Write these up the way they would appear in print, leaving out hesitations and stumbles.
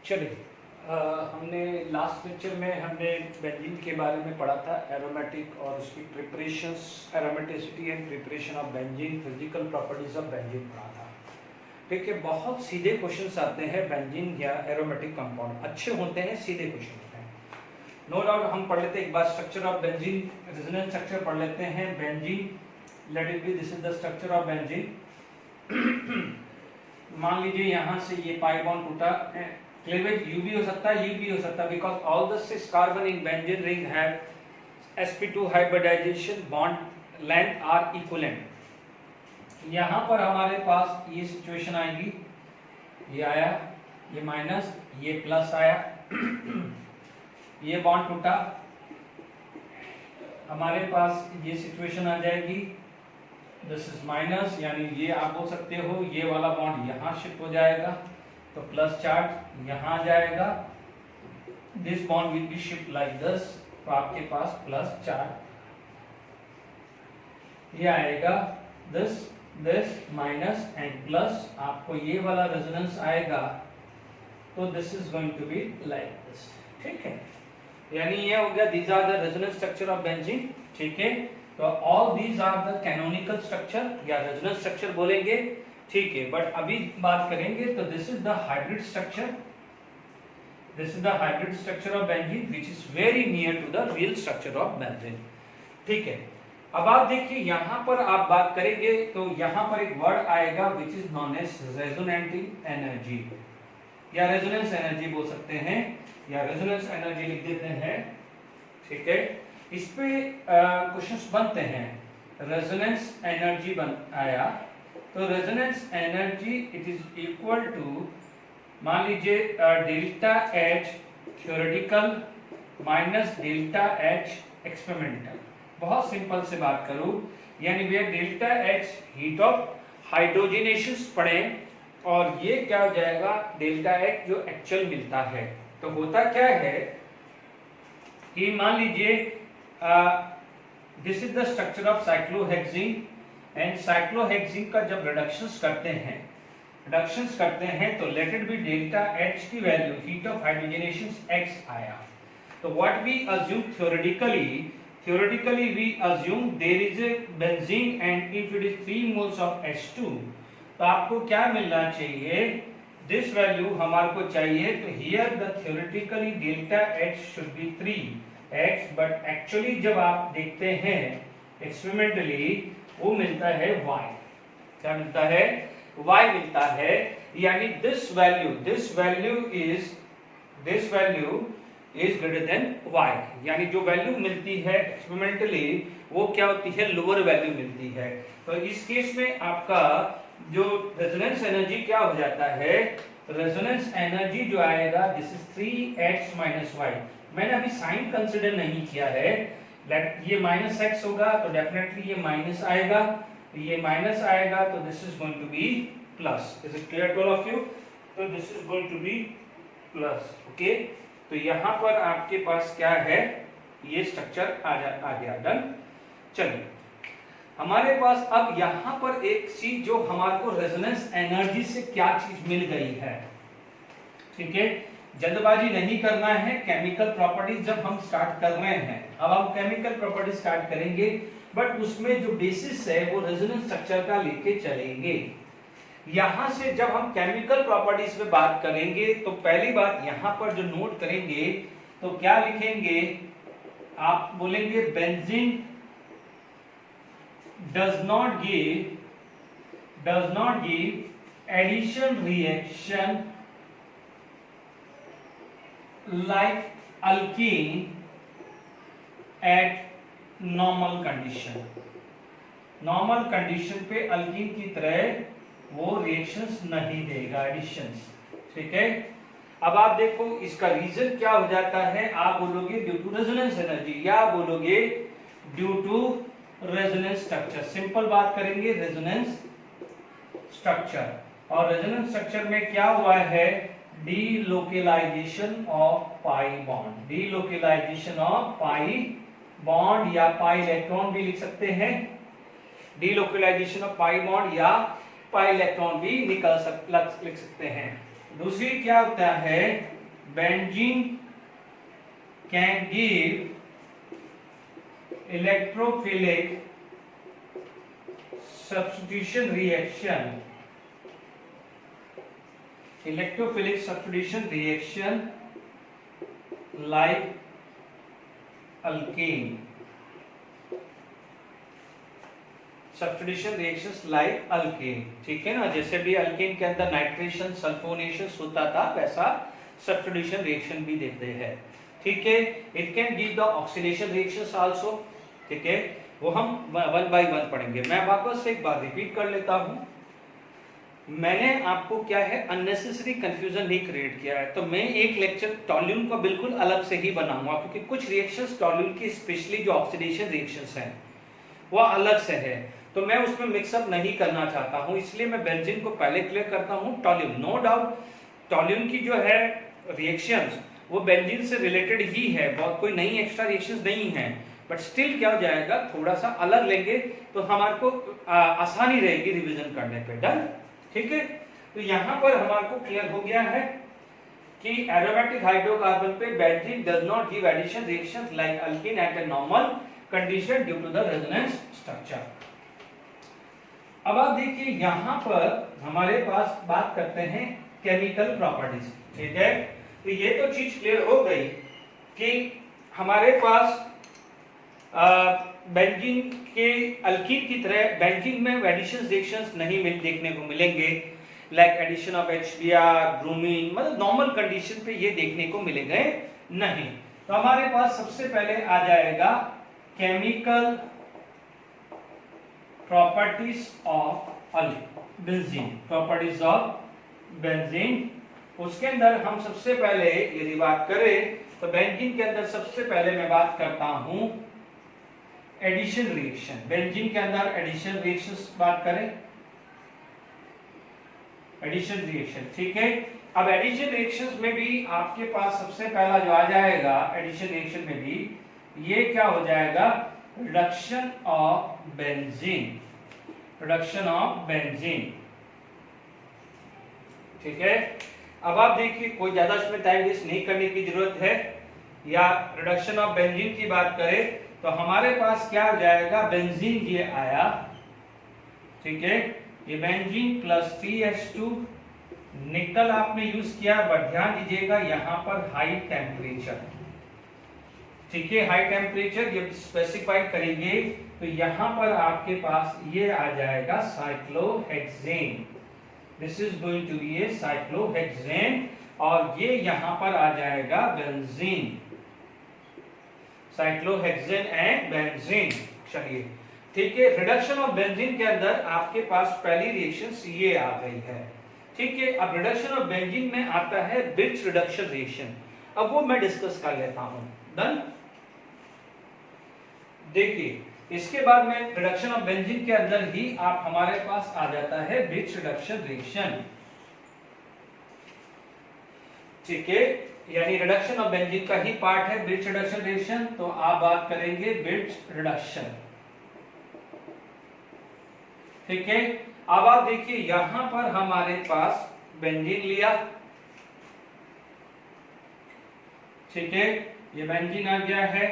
चलिए, हमने last lecture में हमने बेंजीन के बारे में पढ़ा था, एरोमेटिक और उसकी preparations, aromaticity and preparation of benzene, physical properties of benzene पढ़ा था। ठीक है, बहुत सीधे क्वेश्चंस आते हैं बेंजीन या एरोमेटिक कंपाउंड, अच्छे होते हैं, सीधे क्वेश्चन होते हैं, नो डाउट। हम पढ़ लेते हैं एक बार structure of benzene, resonance structure पढ़ लेते हैं। Benzene, let it be, this is the structure of benzene. मान लीजिए यहाँ से ये पाई बॉन्ड टूटा, क्लीवेज यू भी हो सकता है, यू भी हो सकता है, because all the 6 carbon in benzene ring have sp2 hybridization bond length are equivalent. यहाँ पर हमारे पास ये सिचुएशन आएगी, ये आया, ये माइनस, ये प्लस आया, ये बॉन्ड टूटा, हमारे पास ये सिचुएशन आ जाएगी, दिस इज माइनस, यानी ये आप बोल सकते हो ये वाला बॉन्ड यहाँ शिफ्ट हो जाएगा, तो प्लस चार्ज यहाँ जाएगा, this bond will be shift like this, तो आपके पास प्लस चार्ज ये आएगा, this this minus and plus, आपको ये वाला रेजोनेंस आएगा, तो this is going to be like this. ठीक है, यानी ये हो गया, these are the resonance structure of benzene. ठीक है, तो all these are the canonical structure या रेजोनेंस स्ट्रक्चर बोलेंगे। ठीक है, बट अभी बात करेंगे तो this is the hybrid structure, this is the hybrid structure of benzene which is very near to the real structure of benzene. ठीक है, अब आप देखिए यहाँ पर आप बात करेंगे तो यहाँ पर एक वर्ड आएगा which is known as resonating energy या रेजोनेंस एनर्जी बोल सकते हैं, या रेजोनेंस एनर्जी लिख देते हैं। ठीक है, इस पे क्वेश्चंस बनते हैं, रेजोनेंस एनर्जी बन आया, तो resonance energy it is equal to, मान लीजिए delta H theoretical minus delta H experimental. बहुत सिंपल से बात करूं, यानी वे delta H heat of hydrogenation पढ़े, और ये क्या हो जाएगा डेल्टा एच जो एक्चुअल मिलता है। तो होता क्या है कि मान लीजिए this is the structure of cyclohexene, and cyclohexene का जब रिडक्शंस करते हैं तो let it be delta H की value heat of hydrogenation X आया। तो what we assume theoretically we assume there is a benzene and if it is 3 moles of H2, तो आपको क्या मिलना चाहिए, दिस वैल्यू हमारे को चाहिए, तो here the theoretically delta H should be 3x, but actually जब आप देखते हैं एक्सपेरिमेंटली वो मिलता है y। क्या मिलता है? y मिलता है, यानी this value is greater than y, यानी जो वैल्यू मिलती है एक्सपेरिमेंटली वो क्या होती है, लोअर वैल्यू मिलती है। तो इस केस में आपका जो रेजोनेंस एनर्जी क्या हो जाता है, रेजोनेंस एनर्जी जो आएगा this is 3x minus y। मैंने अभी साइन कंसीडर नहीं किया है, ये माइनस x होगा तो डेफिनेटली ये माइनस आएगा, ये माइनस आएगा तो this is going to be plus. Is it clear to all of you? तो this is going to be plus. Okay, तो यहाँ पर आपके पास क्या है, ये स्ट्रक्चर आ गया, डन। चलिए, हमारे पास अब यहाँ पर एक चीज जो हमारे को रेजोनेंस एनर्जी से क्या चीज मिल गई है। ठीक है, जल्दबाजी नहीं करना है, केमिकल प्रॉपर्टीज जब हम स्टार्ट कर रहे हैं, अब हम केमिकल प्रॉपर्टीज स्टार्ट करेंगे, बट उसमें जो बेसिस है वो रेजोनेंस स्ट्रक्चर का लेके चलेंगे। यहां से जब हम केमिकल प्रॉपर्टीज पे बात करेंगे तो पहली बात यहां पर जो नोट करेंगे तो क्या लिखेंगे, आप बोलेंगे benzene does not give addition reaction like alkene at normal condition. Normal condition पे अल्कीन की तरह वो रिएक्शंस नहीं देगा, एडिशंस। ठीक है, अब आप देखो इसका रीजन क्या हो जाता है, आप बोलोगे ड्यू टू रेजोनेंस एनर्जी या बोलोगे due to resonance structure. Simple बात करेंगे, रेजोनेंस स्ट्रक्चर, और रेजोनेंस स्ट्रक्चर में क्या हुआ है, delocalisation of pi bond, delocalisation of pi bond या पाई इलेक्ट्रॉन भी लिख सकते हैं, डीलोकेलाइजेशन ऑफ पाई बॉन्ड या पाई इलेक्ट्रॉन भी लिख सकते हैं। दूसरी क्या होता है, benzene can give electrophilic substitution reaction, electrophilic substitution reaction like alkane, substitution reactions like alkane, ठीक है ना, जैसे भी अल्केन के अंदर नाइट्रेशन सल्फोनेशन होता था वैसा सब्स्टिट्यूशन रिएक्शन भी देते हैं, ठीक है। It can give the oxidation reactions also, ठीक है, वो हम वन बाय वन पढ़ेंगे। मैं वापस से एक बार रिपीट कर लेता हूं, मैंने आपको क्या है अननेसेसरी कंफ्यूजन नहीं क्रिएट किया है। तो मैं एक लेक्चर टॉल्यून को बिल्कुल अलग से ही बनाऊंगा, क्योंकि कुछ रिएक्शंस टॉल्यून की स्पेशली जो ऑक्सीडेशन रिएक्शंस हैं वो अलग से है, तो मैं उसमें मिक्सअप नहीं करना चाहता हूं, इसलिए मैं बेंजीन को पहले क्लियर करता हूं। टॉल्यून, नो डाउट टॉल्यून की जो है रिएक्शंस वो बेंजीन से रिलेटेड ही है, बहुत कोई नई एक्स्ट्रा रिएक्शंस नहीं है, बट स्टिल क्या हो जाएगा थोड़ा सा अलग लेंगे तो हमारे को आसानी रहेगी रिवीजन करने पे। डन, ठीक है। तो यहाँ पर हमारे को क्लियर हो गया है कि एरोमेटिक हाइड्रोकार्बन पे benzene does not give addition reactions like alkene at a normal condition due to the resonance structure. अब आप देखिए यहाँ पर हमारे पास बात करते हैं केमिकल प्रॉपर्टीज, ठीक है। तो ये तो चीज क्लियर हो गई कि हमारे पास बेंजीन के अल्कीन की तरह बेंजीन में एडिशन रिएक्शंस नहीं देखने को मिलेंगे, like addition of HBr, bromine, मतलब नॉर्मल कंडीशन पे ये देखने को मिलेंगे नहीं। तो हमारे पास सबसे पहले आ जाएगा chemical properties of benzene, properties of benzene. उसके अंदर हम सबसे पहले यदि बात करें तो बेंजीन के अंदर सबसे पहले मैं बात करता हूं एडिशन रिएक्शन। बेंजीन के अंदर एडिशन रिएक्शंस बात करें, एडिशन रिएक्शन, ठीक है। अब एडिशन रिएक्शंस में भी आपके पास सबसे पहला जो आ जाएगा एडिशन रिएक्शन में भी ये क्या हो जाएगा, reduction of benzene, reduction of benzene, ठीक है। अब आप देखिए कोई ज्यादा इसमें टाइम वेस्ट नहीं करने की जरूरत है, या रिडक्शन ऑफ बेंजीन की बात करें तो हमारे पास क्या हो जाएगा, बेंजीन ये आया, ठीक है, ये बेंजीन प्लस 3H2, निकल आपने यूज किया, बट ध्यान दीजिएगा यहाँ पर हाई टेम्परेचर, ठीक है, हाई टेम्परेचर जब स्पेसिफाई करेंगे तो यहाँ पर आपके पास ये आ जाएगा cyclohexane, this is going to be a cyclohexane, और ये यहाँ पर आ जाएगा बेंजीन, साइक्लोहेक्सेन एंड बेंजीन। चलिए ठीक है, रिडक्शन ऑफ बेंजीन के अंदर आपके पास पहली रिएक्शन ये आ गई है, ठीक है। अब रिडक्शन ऑफ बेंजीन में आता है ब्रिज रिडक्शन रिएक्शन, अब वो मैं डिस्कस कर लेता हूं। डन, देखिए इसके बाद में रिडक्शन ऑफ बेंजीन के अंदर ही आप हमारे पास आ जाता है ब्रिज रिडक्शन रिएक्शन, ठीक है, यानी रिडक्शन ऑफ बेंजीन का ही पार्ट है ब्रिज रिडक्शन रिएक्शन। तो आप बात करेंगे ब्रिज रिडक्शन, ठीक है। अब आप देखिए यहां पर हमारे पास बेंजीन लिया, ठीक है, ये बेंजीन आ गया है,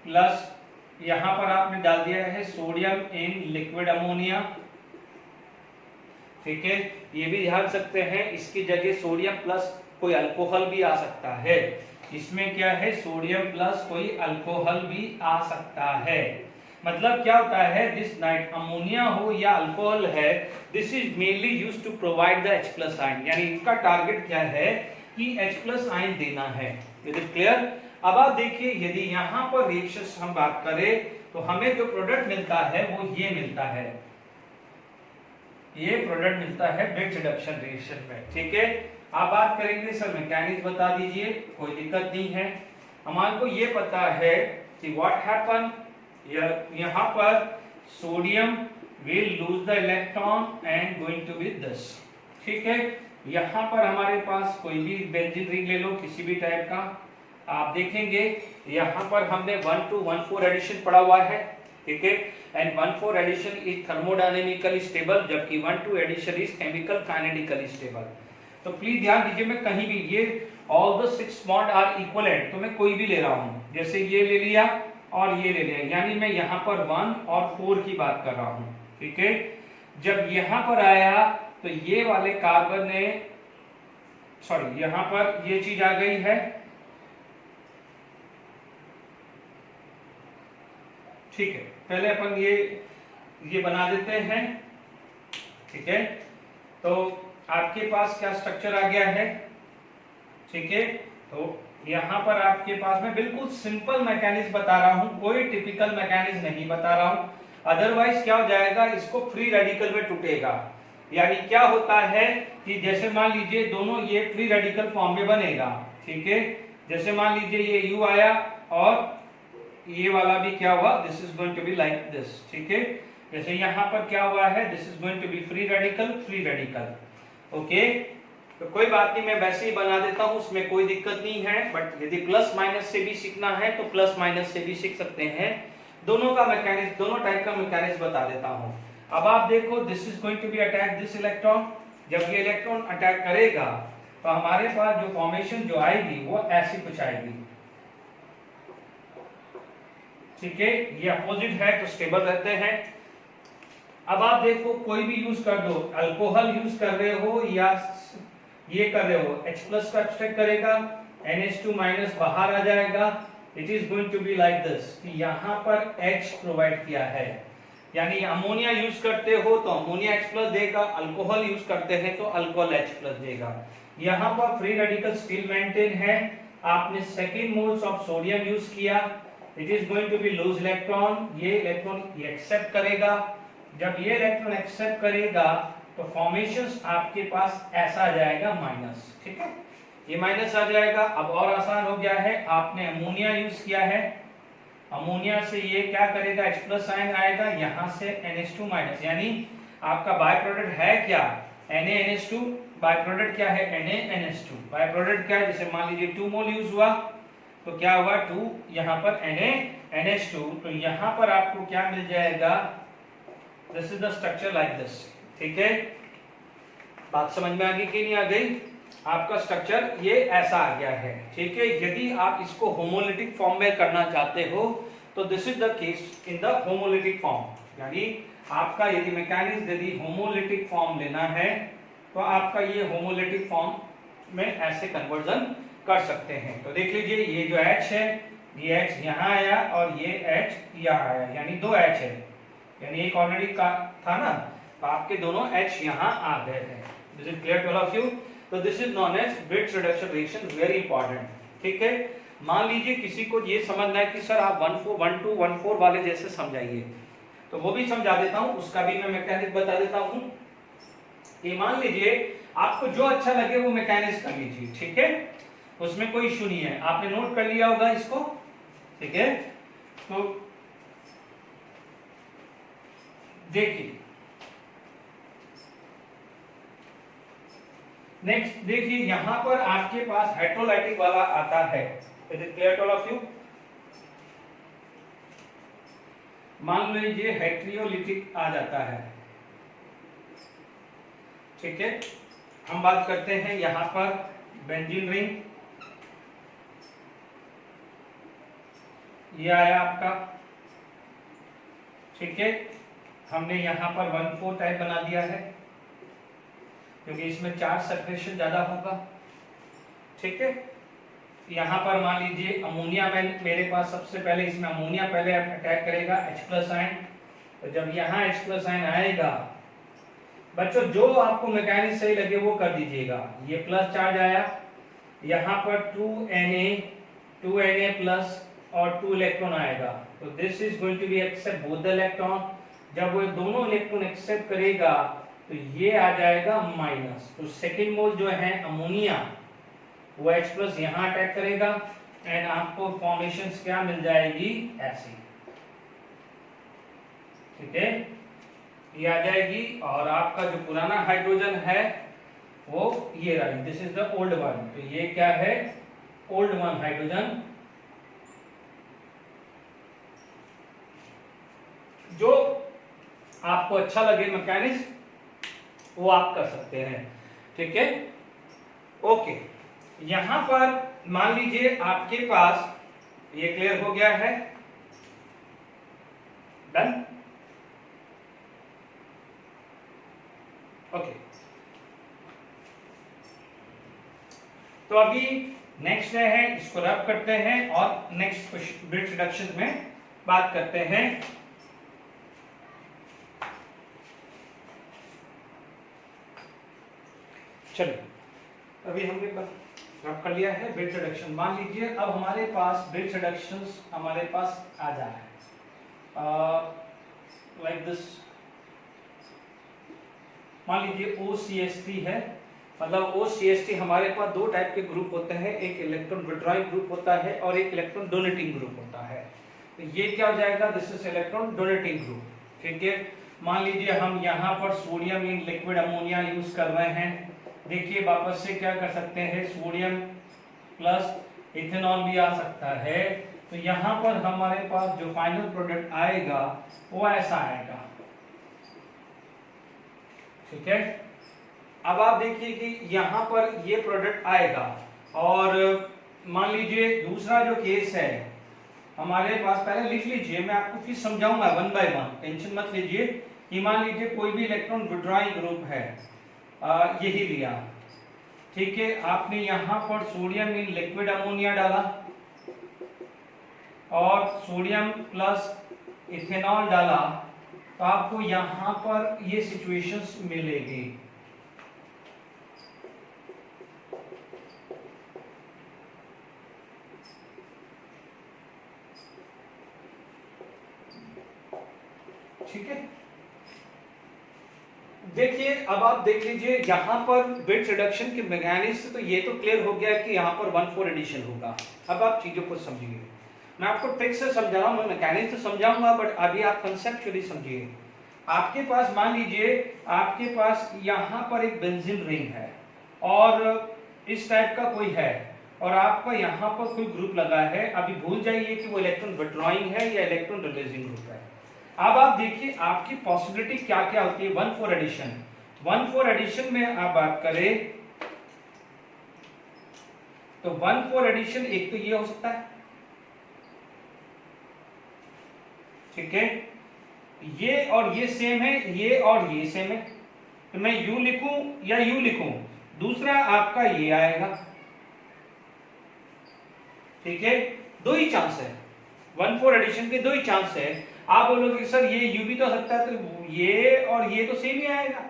प्लस यहां पर आपने डाल दिया है सोडियम इन लिक्विड अमोनिया, ठीक है। ये भी ध्यान सकते हैं इसकी जगह सोडियम प्लस कोई अल्कोहल भी आ सकता है, इसमें क्या है सोडियम प्लस कोई अल्कोहल भी आ सकता है। मतलब क्या होता है, दिस नाइट अमोनिया हो या अल्कोहल है, this is mainly used to provide the H+ ion, यानी इनका टारगेट क्या है कि H+ आयन देना है। Is it clear? अब आप देखिए यदि यहाँ पर रिएक्शन हम बात करें तो हमें जो प्रोडक्ट मिलता है वो ये मिलता है, ये प्रोडक्ट मिलता है ब्रिज रिडक्शन रिएक्शन में, ठीक है। आप बात करेंगे सर मैकेनिज्म बता दीजिए, कोई दिक्कत नहीं है। हमारे को ये पता है कि व्हाट हैपन, यहाँ पर sodium will lose the electron and going to be this, ठीक है। यहाँ पर हमारे पास कोई भी बेंजीन रिंग ले लो किसी भी टाइप का, आप देखेंगे यहाँ पर हमने 1,2,1,4 एडिशन पढ़ा हुआ है, ठीक है, and 1,4 addition is thermodynamically stable, जबकि 1,2 addition is chemical kinetically stable. तो प्लीज ध्यान दीजिए, मैं कहीं भी ये all the 6 bond are equivalent, तो मैं कोई भी ले रहा हूं, जैसे ये ले लिया और ये ले लिया, यानी मैं यहाँ पर 1 और 4 की बात कर रहा हूँ, ठीक है। जब यहाँ पर आया तो ये वाले कार्बन ने, सॉरी यहाँ पर ये चीज आ गई है, ठीक है। पहले अपन ये बना देते हैं, ठीक है। तो आपके पास क्या स्ट्रक्चर आ गया है, ठीक है। तो यहाँ पर आपके पास मैं बिल्कुल सिंपल मैकेनिज्म बता रहा हूँ, कोई टिपिकल मैकेनिज्म नहीं बता रहा हूँ, अदरवाइज क्या हो जाएगा, इसको फ्री रेडिकल में टूटेगा। यानी क्या होता है कि जैसे मान लीजिए दोनों ये फ्री रेडिकल फॉर्म में बनेगा, ठीक है। जैसे मान लीजिए ये U आया और ये वाला भी क्या हुआ, this is going to be like this, ठीक है। जैसे यहाँ पर क्या हुआ है, this is going to be free radical, okay. तो कोई बात नहीं, मैं वैसे ही बना देता हूँ, उसमें कोई दिक्कत नहीं है। बट यदि प्लस माइनस से भी सीखना है तो प्लस माइनस से भी सीख सकते हैं, दोनों का मैकेनिज्म, दोनों टाइप का मैकेनिज्म बता देता हूँ। अब आप देखो, this is going to be attack this electron, जब ये इलेक्ट्रॉन अटैक करेगा तो हमारे पास जो फॉर्मेशन जो आएगी वो ऐसी कुछ आएगी, ठीक है। ये अपोजिट है तो स्टेबल रहते हैं। अब आप देखो, कोई भी यूज कर दो, अल्कोहल यूज कर रहे हो या ये कर रहे हो, H प्लस का एक्सट्रैक्ट करेगा, NH2 माइनस बाहर आ जाएगा, it is going to be like this, कि यहाँ पर H प्रोवाइड किया है। यानी अमोनिया यूज करते हो तो अमोनिया H प्लस देगा, अल्कोहल यूज करते हैं तो अल्कोहल H प्लस देगा। यहाँ पर फ्री रेडिकल स्टिल मेंटेन है, आपने second moles of sodium use किया, it is going to be lose electron, ये इलेक्ट्रॉन एक्सेप्ट करेगा। जब ये इलेक्ट्रॉन एक्सेप्ट करेगा तो फॉर्मेशंस आपके पास ऐसा आ जाएगा माइनस, ठीक है, ये माइनस आ जाएगा। अब और आसान हो गया है, आपने अमोनिया यूज किया है, अमोनिया से ये क्या करेगा, H प्लस आयन आएगा, यहाँ से NH2 माइनस, यानी आपका बाय प्रोडक्ट है क्या, NaNH2, बाय प्रोडक्ट क्या है, NaNH2, बाय प्रोडक्ट क्या है, जैसे मान लीजिए 2 मोल यूज हुआ तो क्या हुआ 2, यहाँ पर NaNH2, तो यहाँ पर आपको क्या मिल जाएगा, this is the structure like this, ठीक है। बात समझ में आ गई कि नहीं आ गई, आपका स्ट्रक्चर ये ऐसा आ गया है, ठीक है। यदि आप इसको होमोलिटिक फॉर्म में करना चाहते हो तो this is the case in the homolytic form, यानी आपका यदि मैकेनिज्म यदि होमोलिटिक फॉर्म लेना है तो आपका ये होमोलिटिक फॉर्म में ऐसे कन्वर्जन कर सकते हैं। तो देख लीजिए, ये जो H है, ये H यहाँ आया और ये H यहाँ आया, यानी 2 H है, यानी एक ऑलरेडी का था ना, तो आपके दोनों H यहाँ आ गए हैं। This is clear to all of you. तो this is known as Birch reduction reaction, very important, ठीक है। मान लीजिए किसी को ये समझना है कि सर आप 14 वाले जैसे समझाइए, तो वो भी समझा देता हूँ, उसका भी मैं मैकेनिज्म बता देता हूँ। ये मान लीजिए आपको जो अच्छा लगे वो मैकेनिज्म कर लीजिए, ठीक है, उसमें कोई इशू नहीं है। आपने नोट कर लिया होगा इसको, ठीक है। तो देखिए, नेक्स्ट देखिए, यहां पर आपके पास हाइड्रोलाइटिक वाला आता है, is it clear to all of you. मान लीजिए हाइड्रोलिटिक आ जाता है, ठीक है। हम बात करते हैं यहां पर बेंजीन रिंग, ये आया आपका, ठीक है। हमने यहाँ पर 1,4 टाइप बना दिया है क्योंकि इसमें चार्ज सेपरेशन ज्यादा होगा, ठीक है। यहाँ पर मान लीजिए अमोनिया में मेरे पास सबसे पहले इसमें अमोनिया पहले अटैक करेगा H प्लस आयन, तो जब यहाँ H प्लस आयन आएगा, बच्चों जो आपको मैकेनिज्म सही लगे वो कर दीजिएगा। ये प्लस चार्ज आया, यहाँ पर 2Na प्लस और 2 इलेक्ट्रॉन आएगा, तो this is going to be accept both the electron. जब वो दोनों इलेक्ट्रॉन एक्सेप्ट करेगा तो ये आ जाएगा माइनस, तो सेकेंड मोल जो है अमोनिया वो H प्लस यहाँ अटैक करेगा एंड आपको फॉर्मेशंस क्या मिल जाएगी, ऐसी, ठीक है, ये आ जाएगी। और आपका जो पुराना हाइड्रोजन है वो ये रहा, this is the old one, तो ये क्या है, ओल्ड वन हाइड्रोजन। जो आपको अच्छा लगे मैकेनिज्म वो आप कर सकते हैं, ठीक है, ओके। यहां पर मान लीजिए आपके पास ये क्लियर हो गया है, डन, ओके। तो अभी नेक्स्ट है, इसको रब करते हैं और नेक्स्ट बिट रिडक्शन में बात करते हैं। चलिए, अभी हमने रब कर लिया है बिट रिडक्शन। मान लीजिए अब हमारे पास बिट रिडक्शंस हमारे पास आ जाए लाइक दिस। मान लीजिए OCH3 है, मतलब OCH3 हमारे पास दो टाइप के ग्रुप होते हैं, एक इलेक्ट्रॉन विड्रॉइंग ग्रुप होता है और एक इलेक्ट्रॉन डोनेटिंग ग्रुप होता है। तो ये क्या हो जाएगा, this is electron donating group, ठीक है। मान लीजिए हम यहाँ पर sodium in liquid ammonia use कर रहे हैं। देखिए वापस से क्या कर सकते हैं, सोडियम प्लस इथेनॉल भी आ सकता है। तो यहाँ पर हमारे पास जो फाइनल प्रोडक्ट आएगा वो ऐसा आएगा, ठीक है। अब आप देखिए कि यहाँ पर ये प्रोडक्ट आएगा और मान लीजिए दूसरा जो केस है हमारे पास, पहले लिख लीजिए, मैं आपको फिर समझाऊंगा वन बाय वन, टेंशन मत लीजिए। कि मान लीजिए कोई भी इलेक्ट्रॉन विड्रॉइंग ग्रुप है, यही लिया, ठीक है। आपने यहाँ पर सोडियम इन लिक्विड अमोनिया डाला और सोडियम प्लस इथेनॉल डाला, तो आपको यहाँ पर ये सिचुएशंस मिलेगी। ठीक है, देखिए अब आप देख लीजिए यहाँ पर बिट रिडक्शन के मैकेनिज्म, तो ये तो क्लियर हो गया कि यहाँ पर 1,4 एडिशन होगा। अब आप चीजों को समझिए, मैं आपको ट्रिक से समझा रहा हूँ, मैं मैकेनिज्म तो समझाऊंगा बट अभी आप कंसेप्चुअली समझिए। आपके पास मान लीजिए आपके पास यहाँ पर एक बेंजीन रिंग है और इस टाइप का कोई है और आपका यहाँ पर कोई ग्रुप लगा है। अभी भूल जाइए कि वो इलेक्ट्रॉन विड्रॉइंग है या इलेक्ट्रॉन रिलीजिंग ग्रुप है। अब आप देखिए आपकी पॉसिबिलिटी क्या क्या होती है 1,4 एडिशन। 1,4 एडिशन में आप बात करें तो 1,4 एडिशन एक तो ये हो सकता है, ठीक है, ये और ये सेम है, ये और ये सेम है, तो मैं U लिखूं या U लिखूं, दूसरा आपका ये आएगा, ठीक है। दो ही चांस है, 1,4 एडिशन के दो ही चांस है। आप बोलोगे सर ये U भी तो हो सकता है, तो ये और ये तो सेम ही आएगा,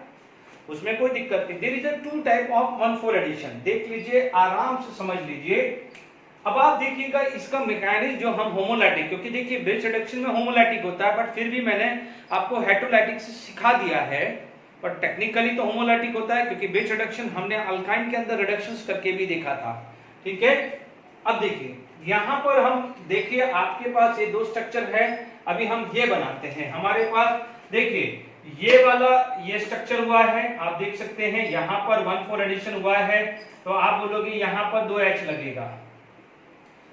उसमें कोई दिक्कत नहीं। There is a two type of 1,4 addition, देख लीजिए, आराम से समझ लीजिए। अब आप देखिएगा इसका मैकेनिज्म जो हम होमोलाइटिक, क्योंकि देखिए बिट रिडक्शन में होमोलाइटिक होता है बट फिर भी मैंने आपको हेटेरोलाइटिक से सिखा दिया है, पर टेक्निकली तो होमोलाइटिक होता है क्योंकि बिट रिडक्शन हमने अल्काइन के अंदर रिडक्शंस करके भी देखा था, ठीक है। अब देखिए यहां पर हम देखिए आपके पास ये दो स्ट्रक्चर है, अभी हम ये बनाते हैं। हमारे पास देखिए ये वाला ये स्ट्रक्चर हुआ है, आप देख सकते हैं यहाँ पर 1,4 एडिशन हुआ है, तो आप बोलोगे यहाँ पर 2H लगेगा,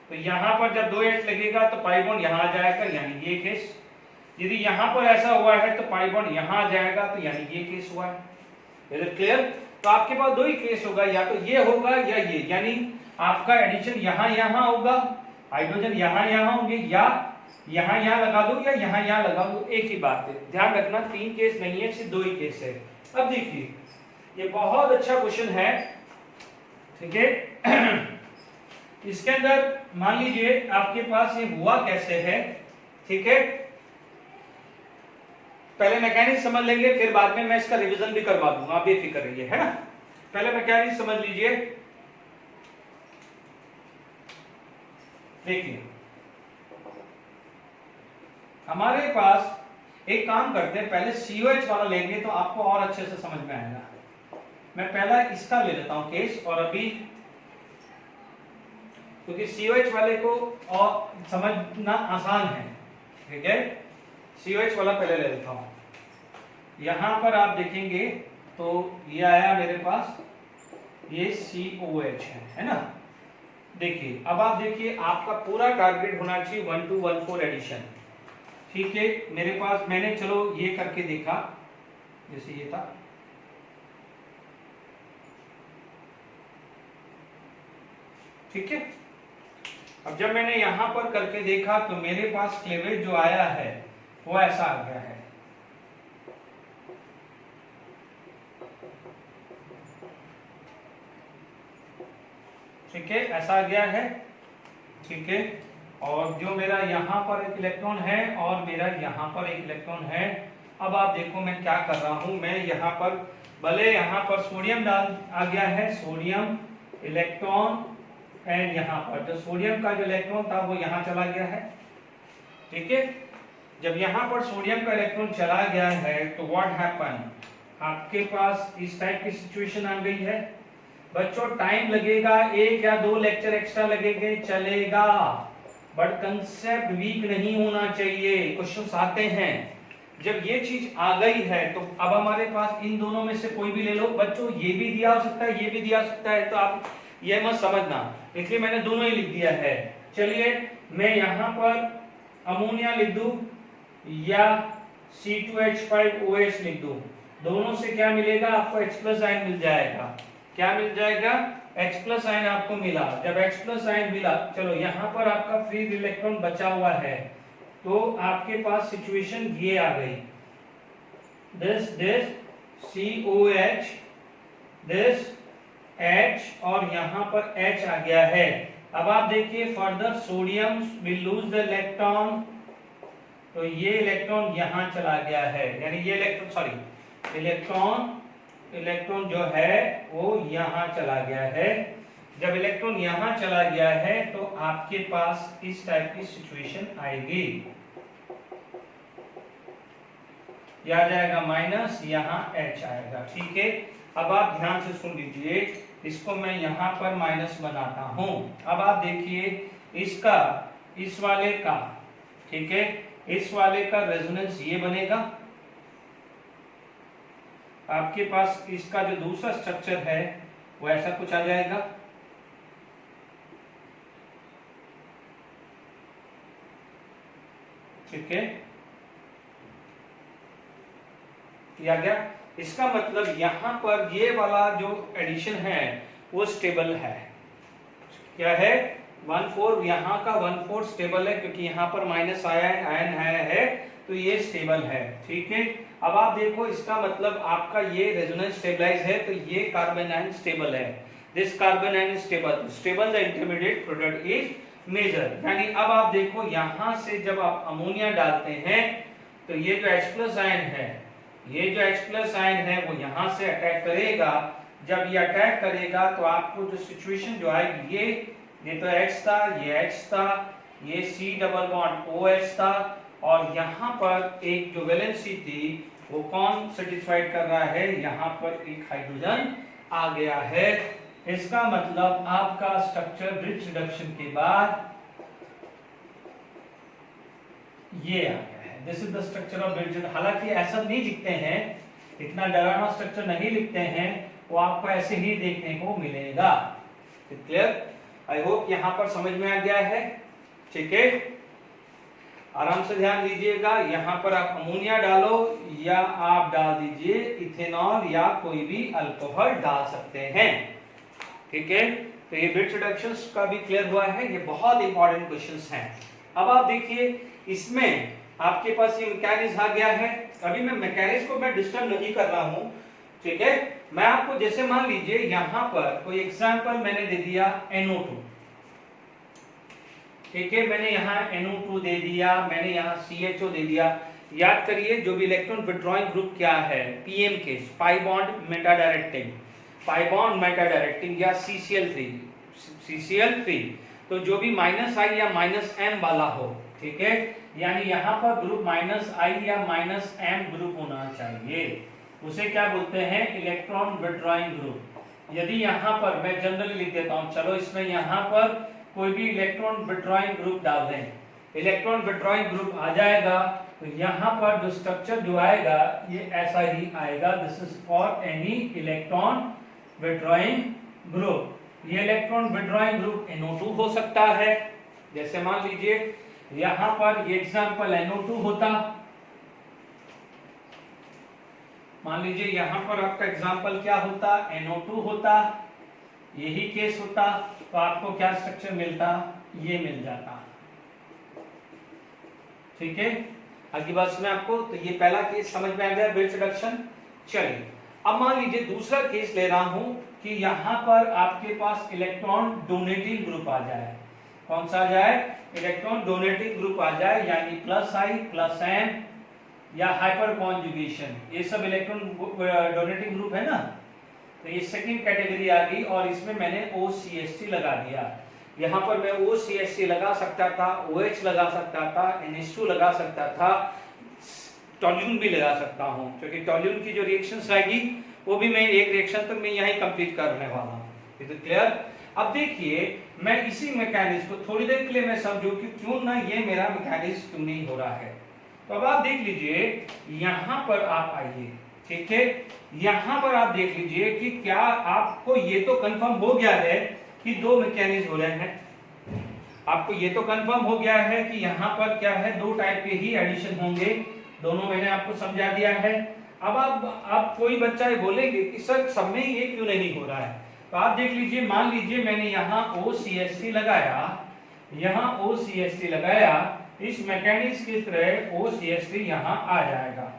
तो यहाँ पर जब 2H लगेगा तो पाई बॉन्ड यहाँ आ जाएगा, यानी ये केस। यदि यहाँ पर ऐसा हुआ है तो पाई बॉन्ड यहाँ आ जाएगा, तो यानी ये केस हुआ है। Is it clear? तो आपके पास दो ही केस होगा, या तो ये होगा या ये, यानी आपका एडिशन यहाँ होगा, हाइड्रोजन यहाँ होंगे, या यहाँ लगा दो या यहाँ लगा दो, एक ही बात है। ध्यान रखना 3 केस नहीं है, सिर्फ 2 ही केस है। अब देखिए ये बहुत अच्छा क्वेश्चन है, ठीक है। इसके अंदर मान लीजिए आपके पास ये हुआ कैसे है, ठीक है। पहले मैकेनिक्स समझ लेंगे, फिर बाद में मैं इसका रिवीजन भी करवा दूंगा, आप बेफिक्र रहिए, है ना। पहले मैकेनिक्स समझ लीजिए। देखिए हमारे पास एक काम करते हैं, पहले COH वाला लेंगे तो आपको और अच्छे से समझ में आएगा। मैं पहला इसका ले लेता हूं केस, और अभी क्योंकि COH वाले को और समझना आसान है, ठीक है। COH वाला पहले ले लेता हूं। यहां पर आप देखेंगे तो ये आया मेरे पास, ये COH है ना। देखिए अब आप देखिए आपका पूरा टारगेट होना चाहिए 1,2,1,4 एडिशन, ठीक है। मेरे पास मैंने चलो ये करके देखा, जैसे ये था, ठीक है। अब जब मैंने यहां पर करके देखा तो मेरे पास क्लीवेज जो आया है वो ऐसा आ गया है। ठीक है, ऐसा आ गया है। ठीक है, और जो मेरा यहाँ पर एक इलेक्ट्रॉन है और मेरा यहाँ पर एक इलेक्ट्रॉन है। अब आप देखो मैं क्या कर रहा हूं, मैं यहाँ पर भले यहाँ पर सोडियम डाल आ गया है, सोडियम इलेक्ट्रॉन, एंड यहाँ पर जो सोडियम का जो इलेक्ट्रॉन था वो यहाँ चला गया है। ठीक है, जब यहाँ पर सोडियम का इलेक्ट्रॉन चला गया है तो व्हाट हैपन, आपके पास इस टाइप की सिचुएशन आ गई है। बच्चों टाइम लगेगा, 1 या 2 लेक्चर एक्स्ट्रा लगेंगे चलेगा, बट कंसेप्ट वीक नहीं होना चाहिए। क्वेश्चंस आते हैं, जब ये चीज आ गई है तो अब हमारे पास इन दोनों में से कोई भी ले लो। बच्चों ये भी दिया हो सकता है, ये भी दिया हो सकता है, तो आप ये मत समझना, इसलिए मैंने दोनों ही लिख दिया है। चलिए मैं यहाँ पर अमोनिया लिख दूं या C2H5OH लिख दूं, दोनों से क्या मिलेगा आपको, H+ आयन मिल जाएगा। क्या मिल जाएगा, H+ आयन आपको मिला। जब H+ आयन मिला, चलो यहाँ पर आपका फ्री इलेक्ट्रॉन बचा हुआ है, तो आपके पास सिचुएशन ये आ गई, दिस COH, दिस H और यहाँ पर H आ गया है। अब आप देखिए further sodium will lose the electron, तो ये इलेक्ट्रॉन यहाँ चला गया है, यानी ये इलेक्ट्रॉन जो है वो यहाँ चला गया है। जब इलेक्ट्रॉन यहाँ चला गया है तो आपके पास इस टाइप की सिचुएशन आएगी, यह आ जाएगा माइनस, यहाँ H आएगा। ठीक है, अब आप ध्यान से सुन लीजिए, इसको मैं यहाँ पर माइनस बनाता हूं। अब आप देखिए इसका इस वाले का, ठीक है, इस वाले का रेजोनेंस ये बनेगा। आपके पास इसका जो दूसरा स्ट्रक्चर है वो ऐसा कुछ आ जाएगा। ठीक है, किया गया। इसका मतलब यहां पर ये वाला जो एडिशन है वो स्टेबल है। क्या है, 1,4, यहाँ का 1,4 स्टेबल है, क्योंकि यहाँ पर माइनस आयन है तो ये स्टेबल है। ठीक है, अब आप देखो इसका मतलब आपका ये रेजोनेंस स्टेबलाइज है, तो ये कार्बन आयन स्टेबल है, this carbon ion stable the intermediate product is major. यानी अब आप देखो यहां से जब आप अमोनिया डालते हैं तो ये जो H+ आयन है, ये जो H+ आयन है वो यहां से अटैक करेगा। जब ये अटैक करेगा तो आपको जो सिचुएशन जो आएगी, ये तो H था, ये H था, ये C⋅OH था, और यहाँ पर एक जो वैलेंसी थी वो कौन सेटिस्फाइड कर रहा है, यहाँ पर एक हाइड्रोजन आ गया है। इसका मतलब आपका स्ट्रक्चर ब्रिज रिडक्शन के बाद ये आ गया है, this is the structure of bridge. हालांकि ऐसा नहीं लिखते हैं, इतना डरावना स्ट्रक्चर नहीं लिखते हैं, वो आपको ऐसे ही देखने को मिलेगा। क्लियर, आई होप यहाँ पर समझ में आ गया है। ठीक है, आराम से ध्यान दीजिएगा, यहाँ पर आप अमोनिया डालो या आप डाल दीजिए इथेनॉल या कोई भी अल्कोहल डाल सकते हैं। ठीक है, तो ये ब्रिज रिडक्शंस का भी क्लियर हुआ है, ये बहुत इंपॉर्टेंट क्वेश्चंस हैं। अब आप देखिए इसमें आपके पास ये मैकेनिज्म आ गया है। अभी मैं मैकेनिज्म को मैं डिस्टर्ब नहीं कर रहा हूं, ठीक है, मैं आपको जैसे मान लीजिए यहाँ पर कोई एग्जाम्पल मैंने दे दिया NO2, ठीक है, मैंने यहाँ NO2 दे दिया, मैंने यहाँ CHO दे दिया। याद करिए जो भी इलेक्ट्रॉन विथड्रॉइंग ग्रुप क्या है, PM के पाई बॉन्ड मेटा डायरेक्टिंग या CCl3, तो जो भी -I या -M वाला हो, ठीक है, यानी यहाँ पर ग्रुप -I या -M ग्रुप होना चाहिए, उसे क्या बोलते हैं, इलेक्ट्रॉन विथड्रॉइंग ग्रुप। यदि यहाँ पर मैं जनरली लिख देता हूँ, चलो इसमें यहाँ पर कोई भी इलेक्ट्रॉन विथड्रॉइंग ग्रुप डाल दें, इलेक्ट्रॉन विथड्रॉइंग ग्रुप आ जाएगा, तो यहाँ पर जो स्ट्रक्चर जो आएगा ये ऐसा ही आएगा, this is for any electron withdrawing group. ये इलेक्ट्रॉन विथड्रॉइंग ग्रुप NO2 हो सकता है, जैसे मान लीजिए यहाँ पर ये एग्जाम्पल NO2 होता, मान लीजिए यहाँ पर आपका एग्जाम्पल क्या होता, NO2 होता, यही केस होता तो आपको क्या स्ट्रक्चर मिलता, ये मिल जाता। ठीक है, आगे बात में आपको, तो ये पहला केस समझ में आ गया, वेट रिडक्शन। चलिए अब मान लीजिए दूसरा केस ले रहा हूं कि यहां पर आपके पास इलेक्ट्रॉन डोनेटिंग ग्रुप आ जाए। कौन सा आ जाए, इलेक्ट्रॉन डोनेटिंग ग्रुप आ जाए, यानी प्लस आई प्लस एन या हाइपर कॉन्जुगेशन, ये सब इलेक्ट्रॉन डोनेटिंग ग्रुप है ना। तो ये सेकंड कैटेगरी आ गई और इसमें मैंने OCH3 लगा दिया। यहाँ पर मैं OCH3 लगा सकता था, OH लगा सकता था, NH2 लगा सकता था, टॉल्यून भी लगा सकता हूँ, क्योंकि टॉल्यून की जो रिएक्शंस आएगी वो भी मैं एक रिएक्शन तक मैं यहीं कंप्लीट करने वाला हूँ। तो क्लियर। अब देखिए मैं इसी मैकेनिज्म को थोड़ी देर के लिए मैं समझूं कि क्यों ना ये मेरा मैकेनिज्म क्यों नहीं हो रहा है। तो अब आप देख लीजिए यहाँ पर आप आइए, ठीक है, यहाँ पर आप देख लीजिए कि क्या आपको ये तो कंफर्म हो गया है कि दो मैकेनिज्म हो रहे हैं। आपको ये तो कंफर्म हो गया है कि यहाँ पर क्या है, दो टाइप के ही एडिशन होंगे, दोनों मैंने आपको समझा दिया है। अब आप कोई बच्चा ये बोलेंगे कि सर सब में ये क्यों नहीं हो रहा है। तो आप देख लीजिए, मान लीजिए मैंने यहाँ OCH3 लगाया, यहाँ OCH3 लगाया, इस मैकेनिज्म की तरह OCH3 यहाँ आ जाएगा,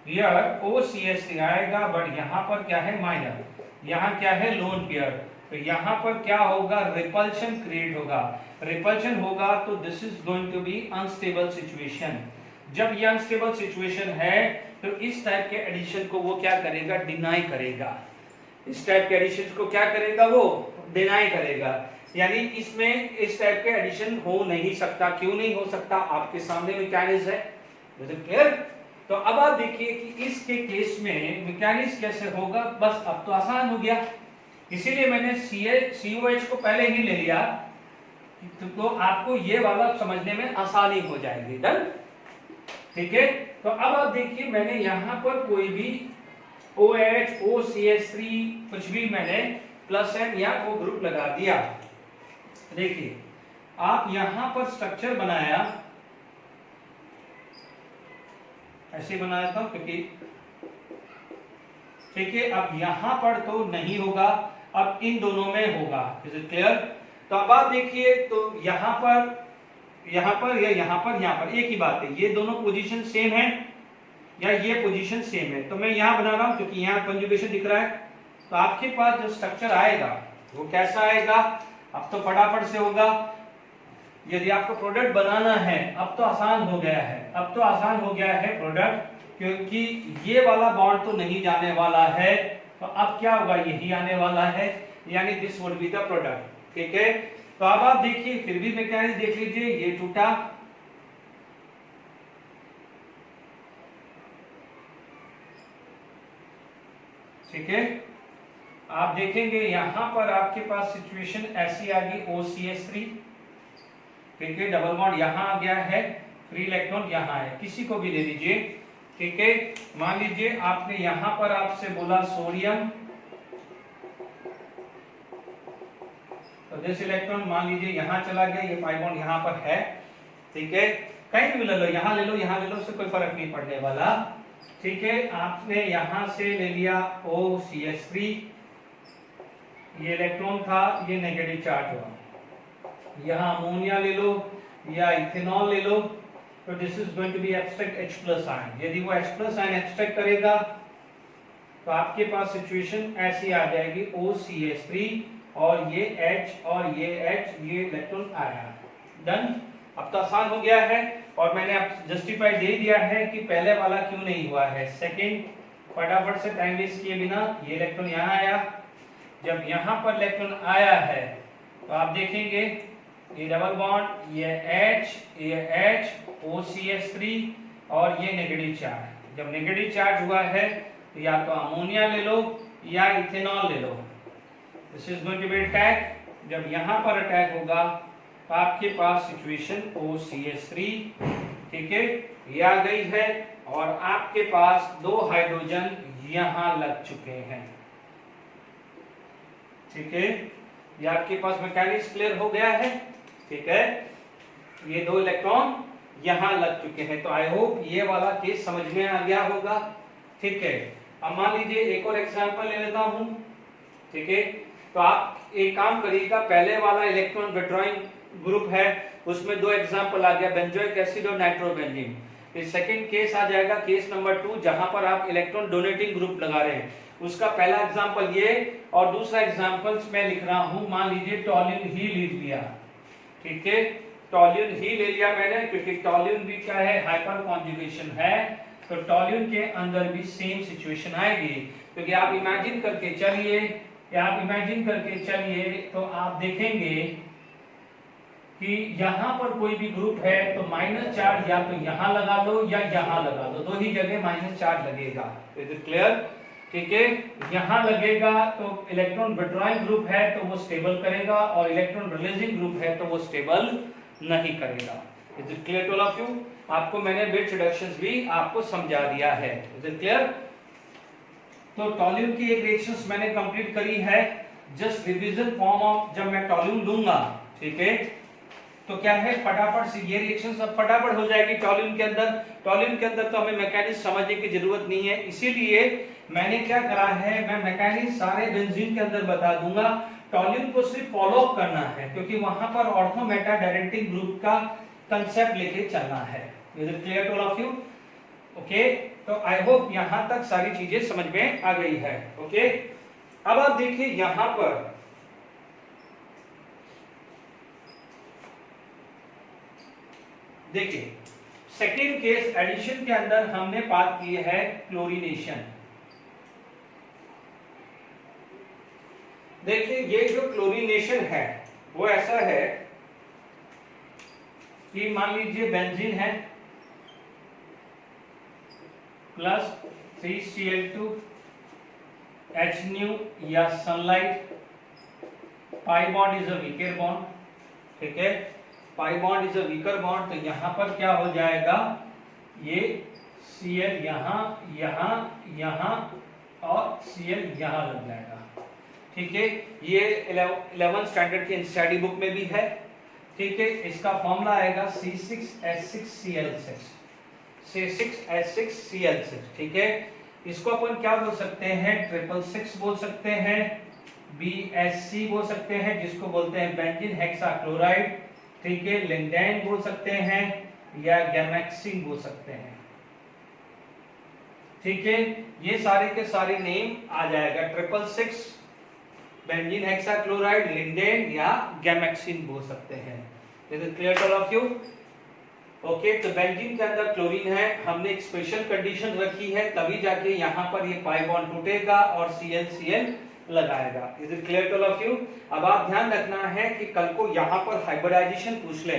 यार OCH3 आएगा, बट यहाँ पर क्या है माइनर, यहाँ क्या है लोन पेयर, तो यहाँ पर क्या होगा, रिपल्शन क्रिएट होगा। रिपल्शन होगा तो this is going to be unstable situation. जब ये अनस्टेबल सिचुएशन है तो इस टाइप के एडिशन को वो क्या करेगा, डिनाई करेगा। इस टाइप के एडिशन को क्या करेगा, वो डिनाई करेगा, यानी इसमें इस टाइप के एडिशन हो नहीं सकता। क्यों नहीं हो सकता, आपके सामने मैकेनिज्म है, क्लियर। तो अब आप देखिए कि इसके केस में मैकेनिज्म कैसे होगा, बस अब तो आसान हो गया, इसीलिए मैंने COH को पहले ही ले लिया, तो आपको ये वाला समझने में आसानी हो जाएगी। डन, ठीक है। तो अब आप देखिए मैंने यहां पर कोई भी OH OCH3 कुछ भी मैंने प्लस एन या वो ग्रुप लगा दिया। देखिए आप यहां पर स्ट्रक्चर बनाया, ऐसे बनाया था क्योंकि, ठीक है। अब यहां पर तो नहीं होगा, अब इन दोनों में होगा, इज इट क्लियर। तो अब आप देखिए, तो यहां पर या यहां पर एक ही बात है, ये दोनों पोजीशन सेम है या ये पोजीशन सेम है। तो मैं यहां बना रहा हूं क्योंकि यहां कंजुगेशन दिख रहा है। तो आपके पास जो स्ट्रक्चर आएगा वो कैसा आएगा, अब तो फटाफट से होगा। यदि आपको प्रोडक्ट बनाना है, अब तो आसान हो गया है, अब तो आसान हो गया है प्रोडक्ट, क्योंकि ये वाला बॉन्ड तो नहीं जाने वाला है, तो अब क्या होगा, यही आने वाला है, यानी this would be the product, ठीक है। तो अब आप देखिए फिर भी मैकेनिज्म देख लीजिए, ये टूटा, ठीक है। आप देखेंगे यहां पर आपके पास सिचुएशन ऐसी आ गई, OCH3, ठीक है, डबल बॉन्ड यहां आ गया है, फ्री इलेक्ट्रॉन यहां है, किसी को भी ले लीजिए, ठीक है। मान लीजिए आपने यहां पर आपसे बोला सोडियम, तो दिस इलेक्ट्रॉन मान लीजिए यहां चला गया, ये पाई बॉन्ड यहां पर है, ठीक है। कहीं भी ले लो, यहां ले लो, यहां ले लो, उससे कोई फर्क नहीं पड़ने वाला, ठीक है। आपने यहां से ले लिया OCH3, ये इलेक्ट्रॉन था, ये नेगेटिव चार्ज हुआ, यहां अमोनिया ले लो या इथेनॉल ले लो, तो this is going to be abstract H+ ion. यदि वो H+ आयन एब्स्ट्रैक्ट करेगा तो आपके पास सिचुएशन ऐसी आ जाएगी, OCH3 और ये H और ये H, ये इलेक्ट्रॉन आया। डन, अब तो आसान हो गया है और मैंने अब जस्टिफाई दे दिया है कि पहले वाला क्यों नहीं हुआ है। सेकंड, फटाफट से टाइम वेस्ट किए बिना ये इलेक्ट्रॉन यहाँ आया, जब यहाँ पर इलेक्ट्रॉन आया है तो आप देखेंगे ये डबल बॉन्ड, ये H OCH3 और ये नेगेटिव चार्ज। जब नेगेटिव चार्ज हुआ है तो या तो अमोनिया ले लो या इथेनॉल ले लो, this is going to be attack. जब यहाँ पर अटैक होगा तो आपके पास सिचुएशन OCH3, ठीक है, ये आ गई है और आपके पास दो हाइड्रोजन यहाँ लग चुके हैं, ठीक है। ये आपके पास मैकेनिक्स क्लियर हो गया है, ठीक है। ये दो इलेक्ट्रॉन यहाँ लग चुके हैं, तो आई होप ये वाला केस समझ में आ गया होगा, ठीक है। अब मान लीजिए एक और एग्जांपल ले लेता हूं, ठीक है। तो आप एक काम करिएगा, पहले वाला इलेक्ट्रॉन विड्रॉइंग ग्रुप है, उसमें 2 एग्जांपल आ गया, बेंजोइक एसिड और नाइट्रोबेंजीन। फिर सेकंड केस आ जाएगा, केस नंबर 2, जहां पर आप इलेक्ट्रॉन डोनेटिंग ग्रुप लगा रहे हैं। उसका पहला एग्जांपल ये और दूसरा एग्जांपल मैं लिख रहा हूं, मान लीजिए टॉल्यून ही ले लिया, ठीक है, टॉल्यून ही ले लिया मैंने, क्योंकि टॉल्यून भी क्या है, हाइपर कॉन्जुगेशन है, तो टॉल्यून के अंदर भी सेम सिचुएशन आएगी। क्योंकि आप इमेजिन करके चलिए, तो आप देखेंगे कि यहां पर कोई भी ग्रुप है तो माइनस चार्ज या तो यहां लगा लो या यहां लगा लो, दो ही जगह माइनस चार्ज लगेगा। Is it clear? ठीक है, यहां लगेगा तो इलेक्ट्रॉन विड्रॉइंग ग्रुप है तो वो स्टेबल करेगा, और इलेक्ट्रॉन रिलीजिंग ग्रुप है तो वो स्टेबल नहीं करेगा। Is it clear to all of you? आपको मैंने बिट्स रिडक्शंस भी आपको समझा दिया है। Is it clear? तो टॉल्यून की एक रिएक्शंस मैंने कंप्लीट करी है, जस्ट रिवीजन फॉर्म ऑफ, जब मैं टॉल्यून लूंगा, ठीक है, तो क्या है, फटाफट से ये रिएक्शन सब फटाफट हो जाएगी टॉल्यून के अंदर। टॉल्यून के अंदर तो हमें मैकेनिज्म समझने की जरूरत नहीं है, इसीलिए मैंने क्या करा है, मैं मैकेनिज्म सारे बेंजीन के अंदर बता दूंगा, टॉल्यून को सिर्फ फॉलो अप करना है, क्योंकि वहां पर ऑर्थो मेटा डायरेक्टिंग ग्रुप का कंसेप्ट लेके चलना है। Is it clear to all of you? Okay, तो आई होप यहां तक सारी चीजें समझ में आ गई है। ओके, अब आप देखिए यहां पर देखिए, सेकेंड केस एडिशन के अंदर हमने बात की है क्लोरीनेशन। देखिए, ये जो क्लोरीनेशन है वो ऐसा है कि मान लीजिए बेंजीन है प्लस 3Cl2 HNu या sunlight, pi bond is a weaker bond, ठीक है, pi bond is a weaker bond, तो यहां पर क्या हो जाएगा, ये Cl यहां यहां यहां और Cl यहां लग जाएगा, ठीक है। ये 11th स्टैंडर्ड के स्टडी बुक में भी है, ठीक है। इसका फॉर्मूला आएगा C6H6Cl6, C6H6Cl6, ठीक है। इसको अपन क्या बोल सकते हैं, 666 बोल सकते हैं, BSC बोल सकते हैं, जिसको बोलते हैं बेंजीन हेक्साक्लोराइड, ठीक है, लिंडेन बोल सकते हैं या गैमेक्सिन बोल सकते हैं, ठीक है। ये सारे के सारे नेम आ जाएगा, 666 बेंजीन हेक्साक्लोराइड, लिंडेन या गैमेक्सिन बोल सकते हैं। Is it clear to all of you? Okay, तो बेंजीन के अंदर क्लोरीन है, हमने एक स्पेशल कंडीशन रखी है, तभी जाके यहाँ पर ये पाई बॉन्ड टूटेगा और Cl लगाएगा। Is it clear to all of you? अब आप ध्यान रखना है कि कल को यहाँ पर हाइब्रिडाइजेशन पूछ ले,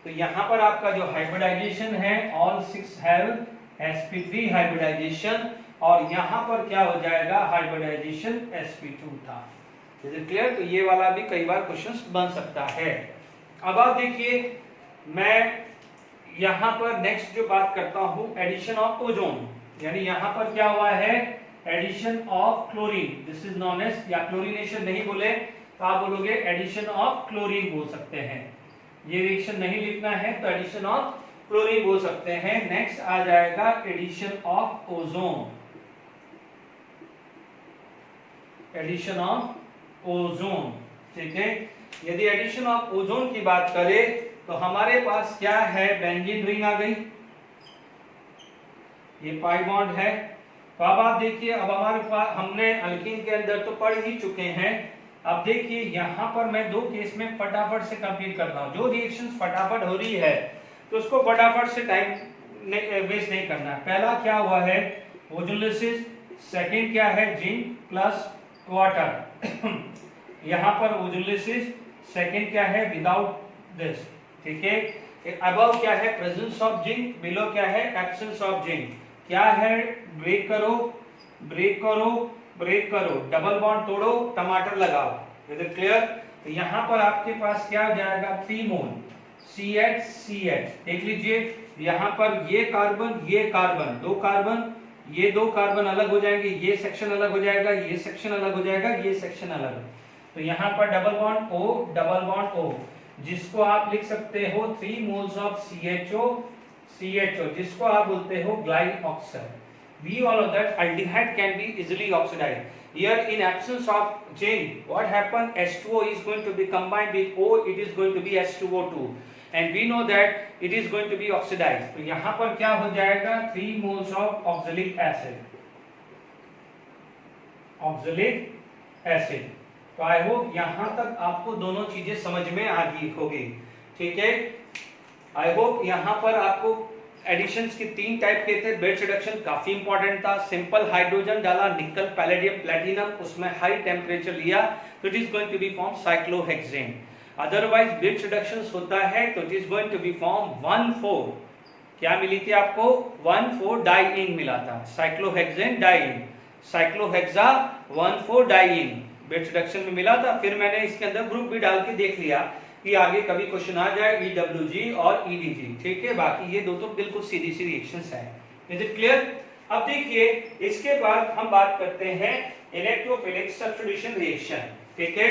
तो यहाँ पर आपका जो हाइब्रिडाइजेशन है, ऑल 6 हैव sp3 हाइब्रिडाइजेशन, और यहाँ पर क्या हो जाएगा, हाइब्रिडाइजेशन sp2 था। Is it clear? तो ये वाला भी कई बार क्वेश्चन बन सकता है। अब आप देखिए, मैं यहाँ पर नेक्स्ट जो बात करता हूँ, एडिशन ऑफ ओजोन, यानी यहाँ पर क्या हुआ है, addition of chlorine, this is known as, या क्लोरीनेशन नहीं बोले तो आप बोलोगे एडिशन ऑफ क्लोरीन बोल सकते हैं, ये रिएक्शन नहीं लिखना है तो एडिशन ऑफ क्लोरीन बोल सकते हैं। नेक्स्ट आ जाएगा addition of ozone, addition of ozone, ठीक है। यदि एडिशन ऑफ ओजोन की बात करें तो हमारे पास क्या है, बेंजीन रिंग आ गई, ये पाई बॉन्ड है। तो अब आप देखिए, अब हमारे पास, हमने अल्कीन के अंदर तो पढ़ ही चुके हैं, अब देखिए यहाँ पर मैं 2 केस में फटाफट से कंप्लीट करता हूँ। जो रिएक्शन फटाफट हो रही है तो उसको फटाफट से टाइम वेस्ट नहीं करना है। पहला क्या हुआ है, ओजोलिसिस, सेकंड क्या है, जिंक प्लस वाटर यहाँ पर ओजोलिसिस, सेकंड क्या है, विदाउट दिस, ठीक है। अबव क्या है, प्रेजेंस ऑफ जिंक, बिलो क्या है, एब्सेंस ऑफ जिंक, क्या है, ब्रेक करो ब्रेक करो ब्रेक करो, डबल बॉन्ड तोड़ो, टमाटर लगाओ। Is it clear? तो यहाँ पर आपके पास क्या हो जाएगा, 3 मोल CH, देख लीजिए यहाँ पर ये कार्बन 2 कार्बन, ये 2 कार्बन अलग हो जाएंगे, ये सेक्शन अलग हो जाएगा, ये सेक्शन अलग हो जाएगा, ये सेक्शन अलग, तो यहाँ पर डबल बॉन्ड O, जिसको आप लिख सकते हो 3 मोल्स ऑफ CHO, जिसको आप बोलते हो ग्लाइऑक्साइड। We all know that aldehyde can be easily oxidized. Here in absence of chain, what happened? H2O is going to be combined with O, it is going to be H2O2 and we know that it is going to be oxidized. तो यहाँ पर क्या हो जाएगा? 3 moles of oxalic acid. Oxalic acid. तो I hope यहां तक आपको दोनों चीजें समझ में आ गई होगी, ठीक है। आई होप यहां पर आपको एडिशंस की 3 टाइप के थे। बेस रिडक्शन काफी इंपॉर्टेंट था, सिंपल हाइड्रोजन डाला, निकल पैलेडियम प्लैटिनम, उसमें हाई टेम्परेचर लिया तो it is going to be form cyclohexane. Otherwise base reduction होता है तो it is going to be form 1,4 क्या मिली थी आपको? 1,4 डाइईन मिला था, cyclohexane diene, cyclohexa 1,4 diene base reduction में मिला था। फिर मैंने इसके अंदर ग्रुप भी डाल के देख लिया कि आगे कभी क्वेश्चन आ जाए EWG और EDG, ठीक है। बाकी ये दो तो बिल्कुल सीधी सी रिएक्शंस है। Is it clear? अब देखिए इसके बाद हम बात करते हैं इलेक्ट्रोफिलिक सब्स्टिट्यूशन रिएक्शन, ठीक है।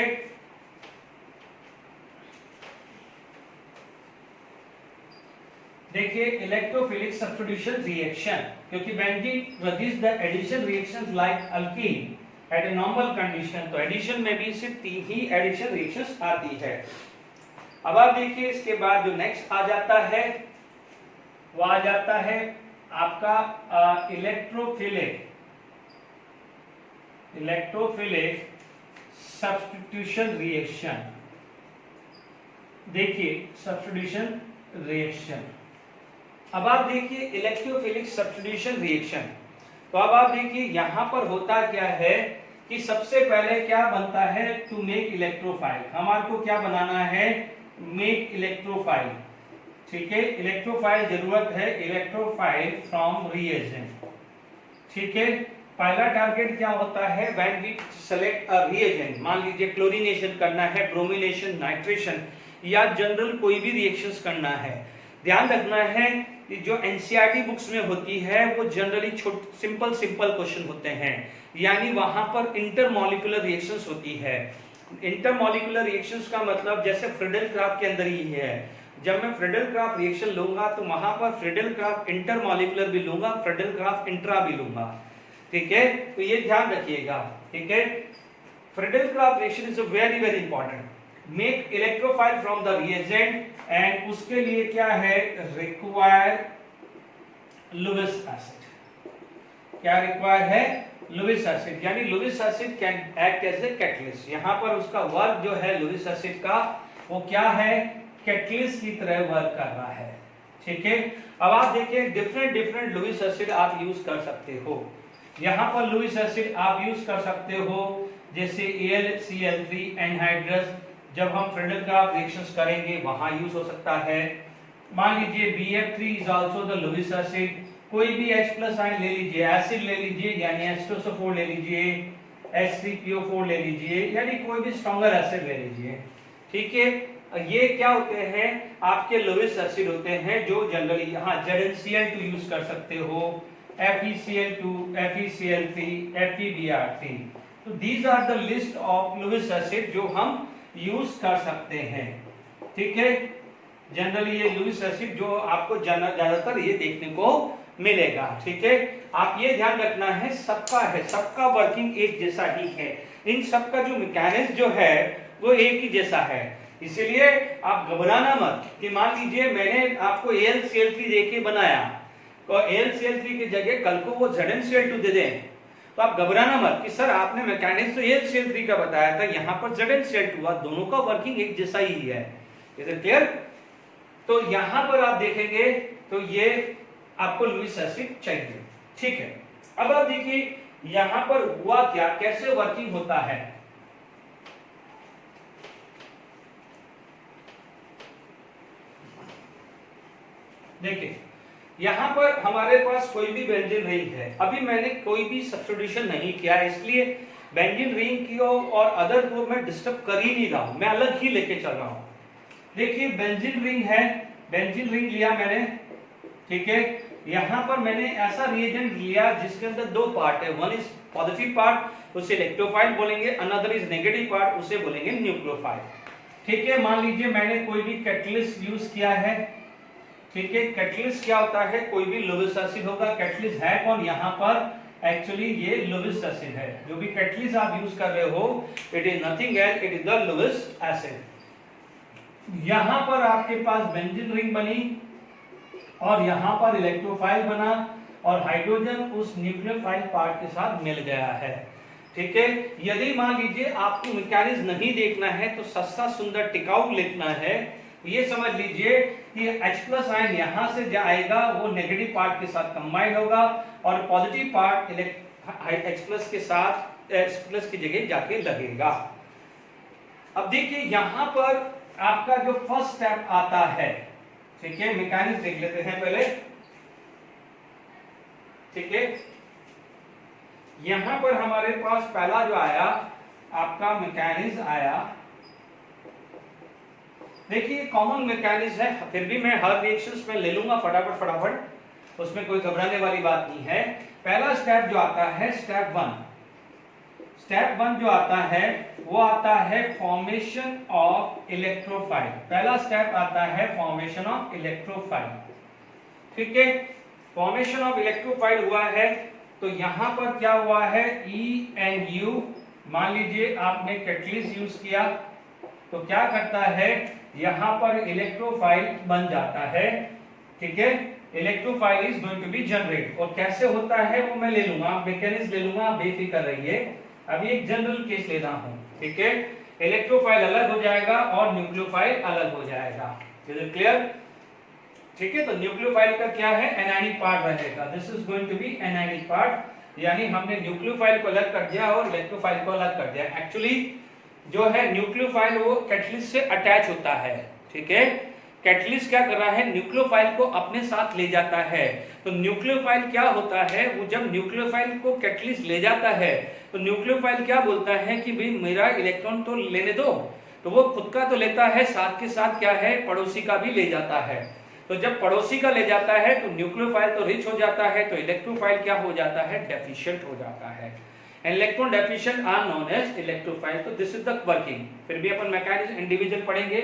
देखिए इलेक्ट्रोफिलिक सब्स्टिट्यूशन रिएक्शन, क्योंकि benzene resist the addition reactions like alkene at a normal condition, तो एडिशन में भी सिर्फ 3 ही एडिशन रिएक्शंस आती है। अब आप देखिए इसके बाद जो नेक्स्ट आ जाता है वो आ जाता है आपका इलेक्ट्रोफिलिक सब्स्टिट्यूशन रिएक्शन। देखिए सब्स्टिट्यूशन रिएक्शन, अब आप देखिए इलेक्ट्रोफिलिक सब्स्टिट्यूशन रिएक्शन, तो अब आप देखिए यहां पर होता क्या है कि सबसे पहले क्या बनता है? टू मेक इलेक्ट्रोफाइल, हमारे को क्या बनाना है? मेक इलेक्ट्रोफाइल, ठीक है। इलेक्ट्रोफाइल जरूरत है, इलेक्ट्रोफाइल फ्रॉम रिएजेंट, ठीक है। पहला टारगेट क्या होता है? When we select a reagent, मान लीजिए क्लोरीनेशन करना है, ब्रोमिनेशन, नाइट्रेशन या जनरल कोई भी रिएक्शंस करना है। ध्यान रखना है कि जो एनसीईआरटी बुक्स में होती है वो जनरली सिंपल क्वेश्चन होते हैं, यानी वहां पर इंटरमॉलिक्यूलर रिएक्शंस होती है। इंटरमॉलिक्यूलर रिएक्शंस का मतलब जैसे फ्रीडेल-क्राफ्ट के अंदर ही है, जब मैं फ्रीडेल-क्राफ्ट रिएक्शन लूंगा तो वहां पर फ्रीडेल-क्राफ्ट इंटरमॉलिक्यूलर भी लूंगा, फ्रीडेल-क्राफ्ट इंट्रा भी लूंगा, ठीक है। तो ये ध्यान रखिएगा, ठीक है। Friedel Craft reaction is very important. Make electrophile from the reagent and उसके लिए क्या है? Require Lewis acid. क्या रिक्वायर है? लुईस एसिड, यानी Lewis acid can act as a catalyst. यहां पर उसका वर्क जो है लुईस एसिड का वो क्या है? कैटलिस्ट की तरह वर्क कर रहा है, ठीक है। अब आप देखिए डिफरेंट लुईस एसिड आप यूज कर सकते हो। यहां पर लुईस एसिड आप यूज कर सकते हो जैसे AlCl3 एनहाइड्रस, जब हम फ्रीडेल-क्राफ्ट रिएक्शंस करेंगे वहां यूज हो सकता है। मान लीजिए BF3 is also the Lewis acid, कोई भी H+ आयन ले लीजिए, एसिड ले लीजिए यानी H2SO4 ले लीजिए, H3PO4 ले लीजिए, यानी कोई भी स्ट्रॉन्गर एसिड ले लीजिए, ठीक है। ये क्या होते हैं? आपके लुईस एसिड होते हैं जो जनरली यहां ZnCl2 यूज कर सकते हो, FeCl2, FeCl3, FeBr3। तो these are the list of Lewis acid जो हम यूज कर सकते हैं, ठीक है। जनरली ये लुईस एसिड जो आपको ज्यादातर ये देखने को मिलेगा, ठीक है। आप ये ध्यान रखना है सबका वर्किंग एक जैसा ही है, इन सबका जो मैकेनिज्म जो है वो एक ही जैसा है, इसीलिए आप घबराना मत कि मान लीजिए मैंने आपको AlCl3 देके बनाया तो AlCl3 की जगह कल को वो ZnCl2 दे दें तो आप घबराना मत कि सर आपने मैकेनिज्म तो AlCl3 का बताया था, यहाँ पर ZnCl2 हुआ, दोनों का वर्किंग एक जैसा ही है। Is it clear? तो यहां पर आप देखेंगे तो ये आपको लुईस एसिड चाहिए, ठीक है। अब आप देखिए यहां पर हुआ क्या, कैसे वर्किंग होता है। देखिए यहां पर हमारे पास कोई भी बेंजीन रिंग है, अभी मैंने कोई भी सब्स्टिट्यूशन नहीं किया इसलिए बेंजीन रिंग की और अदर को मैं डिस्टर्ब कर ही नहीं रहा हूं, मैं अलग ही लेके चल रहा हूं। देखिए बेंजीन रिंग है, बेंजीन रिंग लिया मैंने, ठीक है। यहां पर मैंने ऐसा रिएजेंट लिया जिसके अंदर 2 पार्ट है, वन इज पॉजिटिव पार्ट उसे इलेक्ट्रोफाइल बोलेंगे, अनदर इज नेगेटिव पार्ट उसे बोलेंगे न्यूक्लियोफाइल, ठीक है। मान लीजिए मैंने कोई भी कैटलिस्ट यूज किया है, ठीक है। कैटलिस्ट क्या होता है? कोई भी लुईस एसिड होगा। कैटलिस्ट है कौन? यहाँ पर एक्चुअली ये लुईस एसिड है। जो भी कैटलिस्ट आप यूज कर रहे हो, it is nothing else, it is the Lewis acid. यहां पर आपके पास बेंजीन रिंग बनी और यहां पर इलेक्ट्रोफाइल बना और हाइड्रोजन उस न्यूक्लियोफाइल पार्ट के साथ मिल गया है। ठीक है, यदि मान लीजिए आपको मैकेनिज्म नहीं देखना है तो सस्ता सुंदर टिकाऊ लिखना है, ये समझ लीजिए कि H+ आयन यहां से जाएगा, वो नेगेटिव पार्ट के साथ कंबाइन होगा और पॉजिटिव पार्ट H+ के साथ H+ की जगह जाके लगेगा। अब देखिए यहां पर आपका जो फर्स्ट स्टेप आता है, ठीक है, मैकेनिज्म देख लेते हैं पहले। ठीक है, यहां पर हमारे पास पहला जो आया आपका मैकेनिज्म आया, देखिए कॉमन मैकेनिज्म है, फिर भी मैं हर रिएक्शंस में ले लूंगा फटाफट, उसमें कोई घबराने वाली बात नहीं है। पहला स्टेप जो आता है स्टेप 1 जो आता है वो आता है फॉर्मेशन ऑफ इलेक्ट्रोफाइल। पहला स्टेप आता है फॉर्मेशन ऑफ इलेक्ट्रोफाइल। ठीक है, फॉर्मेशन ऑफ इलेक्ट्रोफाइल हुआ है तो यहां पर क्या हुआ है, ENU, मान लीजिए आपने कैटलिस्ट यूज किया तो क्या करता है, यहां पर इलेक्ट्रोफाइल बन जाता है। ठीक है, electrophile is going to be generate, और कैसे होता है वो मैं ले लूंगा, मैकेनिज्म ले लूंगा, बेफिक्र रहिए। अभी एक जनरल केस ले रहा हूं। ठीक है, इलेक्ट्रोफाइल अलग हो जाएगा और न्यूक्लियोफाइल अलग हो जाएगा। Is it clear? ठीक है, तो न्यूक्लियोफाइल का क्या है, एनायनिक पार्ट रहेगा। This is going to be anionic part, यानी हमने न्यूक्लियोफाइल को अलग कर दिया और इलेक्ट्रोफाइल को अलग कर दिया। एक्चुअली जो है न्यूक्लियोफाइल वो कैटलिस्ट से अटैच होता है। ठीक है, कैटलिस्ट क्या कर रहा है, न्यूक्लियोफाइल को अपने साथ ले जाता है। तो न्यूक्लियोफाइल क्या होता है, वो जब न्यूक्लियोफाइल को कैटलिस्ट ले जाता है तो न्यूक्लियोफाइल क्या बोलता है कि भाई मेरा इलेक्ट्रॉन तो लेने दो, तो वो खुद का तो लेता है, साथ के साथ क्या है, पड़ोसी का भी ले जाता है। तो जब पड़ोसी का ले जाता है तो न्यूक्लियोफाइल तो रिच हो जाता है, तो इलेक्ट्रोफाइल क्या हो जाता है, डेफिशिएंट हो जाता है। Electron deficient are known as electrophile. तो दिस इज द वर्किंग, फिर भी अपन मैकेनिज्म इंडिविजुअल पढ़ेंगे।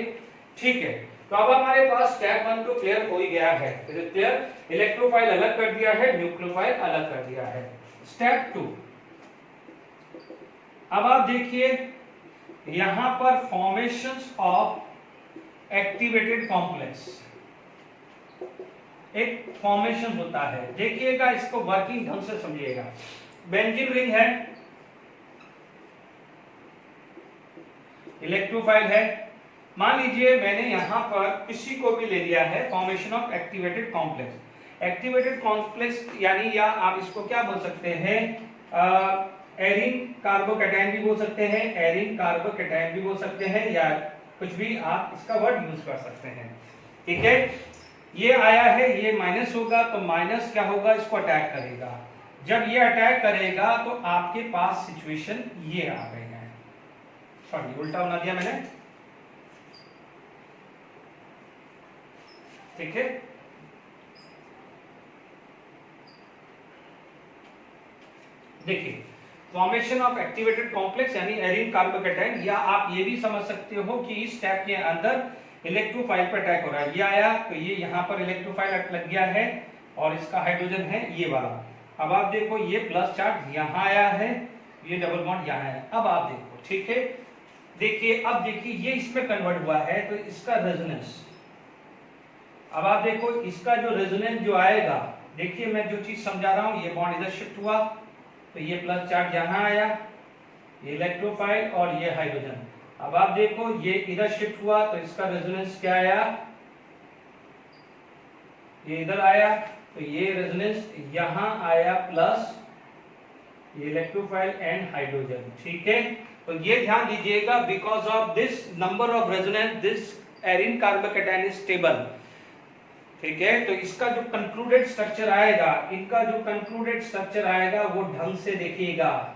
ठीक है, तो अब हमारे पास स्टेप 1 तो क्लियर हो ही गया है। Is it clear? इलेक्ट्रोफाइल अलग कर दिया है, न्यूक्लियोफाइल अलग कर दिया है। स्टेप 2, अब आप देखिए यहां पर फॉर्मेशंस ऑफ एक्टिवेटेड कॉम्प्लेक्स, एक फॉर्मेशन होता है। देखिएगा, इसको वर्किंग ढंग से समझिएगा। बेंजीन रिंग है, इलेक्ट्रोफाइल है, मान लीजिए मैंने यहां पर किसी को भी ले लिया है, formation of activated complex. Activated complex यानी, या आप इसको क्या बोल सकते हैं, एरीन कार्बोकैटायन भी बोल सकते हैं, एरीन कार्बोकैटायन भी बोल सकते हैं, या कुछ भी आप इसका वर्ड यूज कर सकते हैं। ठीक है, ये आया है, ये माइनस होगा तो माइनस क्या होगा, इसको अटैक करेगा। जब ये अटैक करेगा तो आपके पास सिचुएशन ये आ गई है, सॉरी उल्टा बना दिया मैंने। ठीक है, देखिए फॉर्मेशन ऑफ एक्टिवेटेड कॉम्प्लेक्स यानी एरीन कार्बोकैटायन, या आप ये भी समझ सकते हो कि इस स्टेप के अंदर इलेक्ट्रोफाइल पर अटैक हो रहा है। ये आया तो ये यहाँ पर इलेक्ट्रोफाइल लग गया है और इसका हाइड्रोजन है ये वाला। अब आप देखो ये प्लस चार्ज यहाँ आया है, ये डबल बॉन्ड यहाँ है। अब आप देखो, ठीक है, देखिए अब देखिए ये इसमें कन्वर्ट हुआ है तो इसका रेजोनेंस, अब आप देखो इसका जो रेजोनेंस जो आएगा, देखिए मैं जो चीज समझा रहा हूँ, ये बॉन्ड इधर शिफ्ट हुआ तो ये प्लस चार्ज यहाँ आया, ये इलेक्ट्रोफाइल और ये हाइड्रोजन। अब आप देखो ये इधर शिफ्ट हुआ तो इसका रेजोनेंस क्या आया, ये इधर आया तो ये रेजोनेंस यहाँ आया प्लस ये इलेक्ट्रोफाइल एंड हाइड्रोजन। ठीक है, तो ये ध्यान दीजिएगा, because of this number of resonance this arene carbocation is stable. ठीक है, तो इसका जो कंक्लूडेड स्ट्रक्चर आएगा, इनका जो कंक्लूडेड स्ट्रक्चर आएगा वो ढंग से देखिएगा।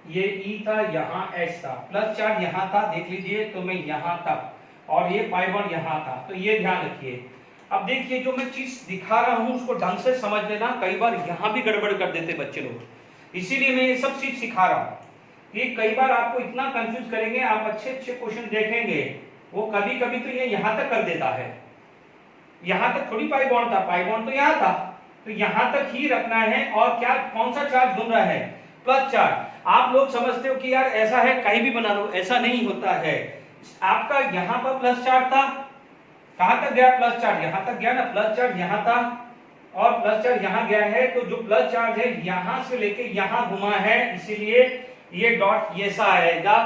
ये E था, यहाँ H था, प्लस चार्ज यहाँ था, देख लीजिए तो मैं यहाँ तक, और ये पाई बॉन्ड यहाँ था, तो ये ध्यान रखिए। अब देखिए जो मैं चीज दिखा रहा हूँ उसको ढंग से समझ लेना, कई बार यहाँ भी गड़बड़ कर देते बच्चे लोग, इसीलिए मैं ये सब चीज सिखा रहा हूँ। ये कई बार आपको इतना कंफ्यूज करेंगे, आप अच्छे अच्छे क्वेश्चन देखेंगे वो कभी कभी तो ये यहाँ तक कर देता है, यहाँ तक थोड़ी पाई बॉन्ड था, पाई बॉन्ड तो यहाँ था, तो यहां तक ही रखना है। और क्या कौन सा चार्ज घूम रहा है? Plus charge. आप लोग समझते हो कि यार ऐसा है कहीं भी बना लो, ऐसा नहीं होता है। आपका यहां पर प्लस चार्ज था, कहां तक गया प्लस चार्ज? यहां तक गया ना, प्लस चार्ज यहां था और प्लस चार्ज यहां गया है, तो जो प्लस चार्ज है यहां से लेके यहां घुमा है, इसीलिए ये डॉट ये सा आएगा।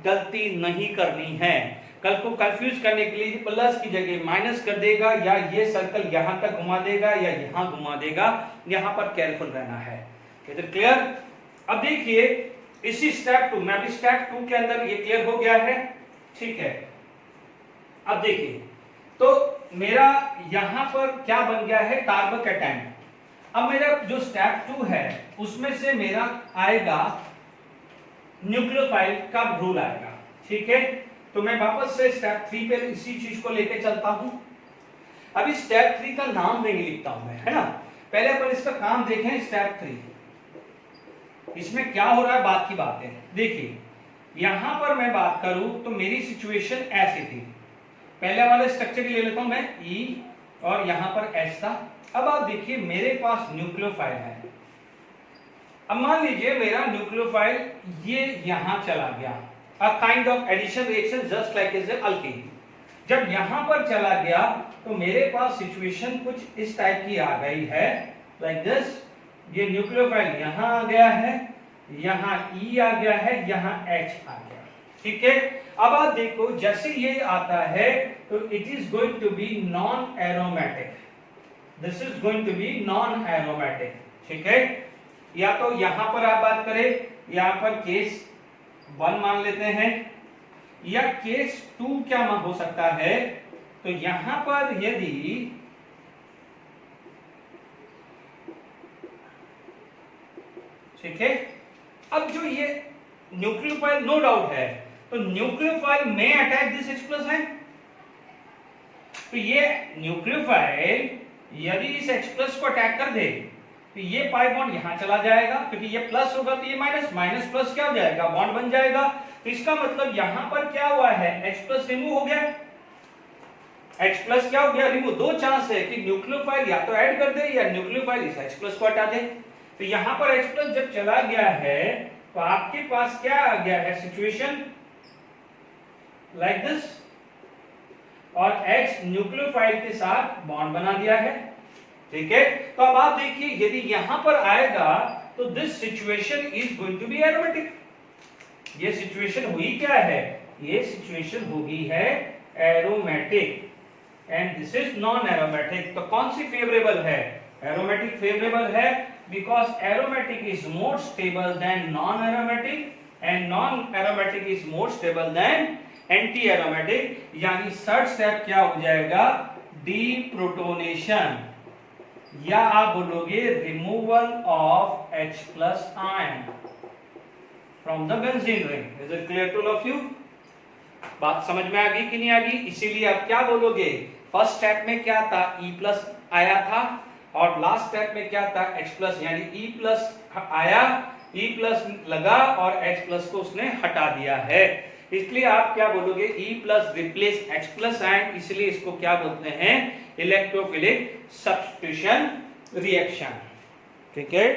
गलती नहीं करनी है, कल को कंफ्यूज करने के लिए प्लस की जगह माइनस कर देगा, या ये सर्कल यहां तक घुमा देगा या यहां घुमा देगा, यहां पर केयरफुल रहना है। इधर क्लियर? अब देखिए इसी स्टेप 2 में, अभी स्टेप 2 के अंदर ये क्लियर हो गया है, ठीक है। अब देखिए तो मेरा यहां पर क्या बन गया है? कार्बोकैटायन। अब मेरा जो स्टेप 2 है उसमें से मेरा आएगा न्यूक्लियोफाइल का रूल आएगा, ठीक है। तो मैं वापस से स्टेप 3 पे इसी चीज को लेके चलता हूं। अभी स्टेप 3 का नाम नहीं लिखता हूं मैं, है ना। पहले अपन इसका काम देखें। स्टेप 3 इसमें क्या हो रहा है, बात की बात है। देखिए यहां पर मैं बात करूं तो मेरी सिचुएशन ऐसी थी, पहले वाले स्ट्रक्चर ही ले लेता हूं मैं, E और यहां पर H था। अब आप देखिए मेरे पास न्यूक्लियोफाइल है। अब मान लीजिए मेरा न्यूक्लियोफाइल ये यहां चला गया, a kind of addition reaction just like as alkene. जब यहां पर चला गया तो मेरे पास सिचुएशन कुछ इस टाइप की आ गई है, लाइक दिस। ये न्यूक्लियोफाइल यहां आ गया है, यहां E आ गया है, यहां H आ गया, ठीक है। अब आप देखो जैसे ये आता है तो it is going to be non aromatic, this is going to be non aromatic, ठीक है। या तो यहां पर आप बात करें, यहां पर केस 1 मान लेते हैं, या केस 2 क्या हो सकता है? तो यहां पर यदि ठीक है, अब जो ये न्यूक्लियोफाइल नो डाउट है, तो न्यूक्लियोफाइल में अटैक दिस H+ है। तो ये न्यूक्लियोफाइल यदि इस H+ को अटैक कर दे तो ये पाई बॉन्ड यहां चला जाएगा, क्योंकि ये प्लस होगा तो ये माइनस, माइनस प्लस क्या हो जाएगा? बॉन्ड बन जाएगा। तो इसका मतलब यहां पर क्या हुआ है? H+ रिमूव हो गया। H+ क्या हो गया? रिमूव। दो चांस है कि न्यूक्लियोफाइल या तो ऐड कर दे या न्यूक्लियोफाइल इस H+ को हटा दे। तो यहां पर H+ जब चला गया है तो आपके पास क्या आ गया है? सिचुएशन लाइक दिस, और H न्यूक्लियोफाइल के साथ बॉन्ड बना दिया है, ठीक है। तो अब आप देखिए यदि यहां पर आएगा तो this situation is going to be aromatic. ये सिचुएशन हुई क्या है? ये सिचुएशन होगी है aromatic, and this is non aromatic. तो कौन सी फेवरेबल है? एरोमेटिक फेवरेबल है, because aromatic is more stable than non aromatic, and non aromatic is more stable than anti aromatic. यानी थर्ड स्टेप क्या हो जाएगा? डीप्रोटोनेशन, या आप बोलोगे removal of H+ ion from the benzene ring. Is it clear to all of you? बात समझ में आ गई कि नहीं आ गई? इसीलिए आप क्या बोलोगे? फर्स्ट स्टेप में क्या था? E+ आया था, और लास्ट स्टेप में क्या था? H+, यानी E+ आया, E+ लगा और H+ को उसने हटा दिया है। इसलिए आप क्या बोलोगे? E+ रिप्लेस H+ आयन, इसलिए इसको क्या बोलते हैं? इलेक्ट्रोफिलिक सब्स्टिट्यूशन रिएक्शन, ठीक है।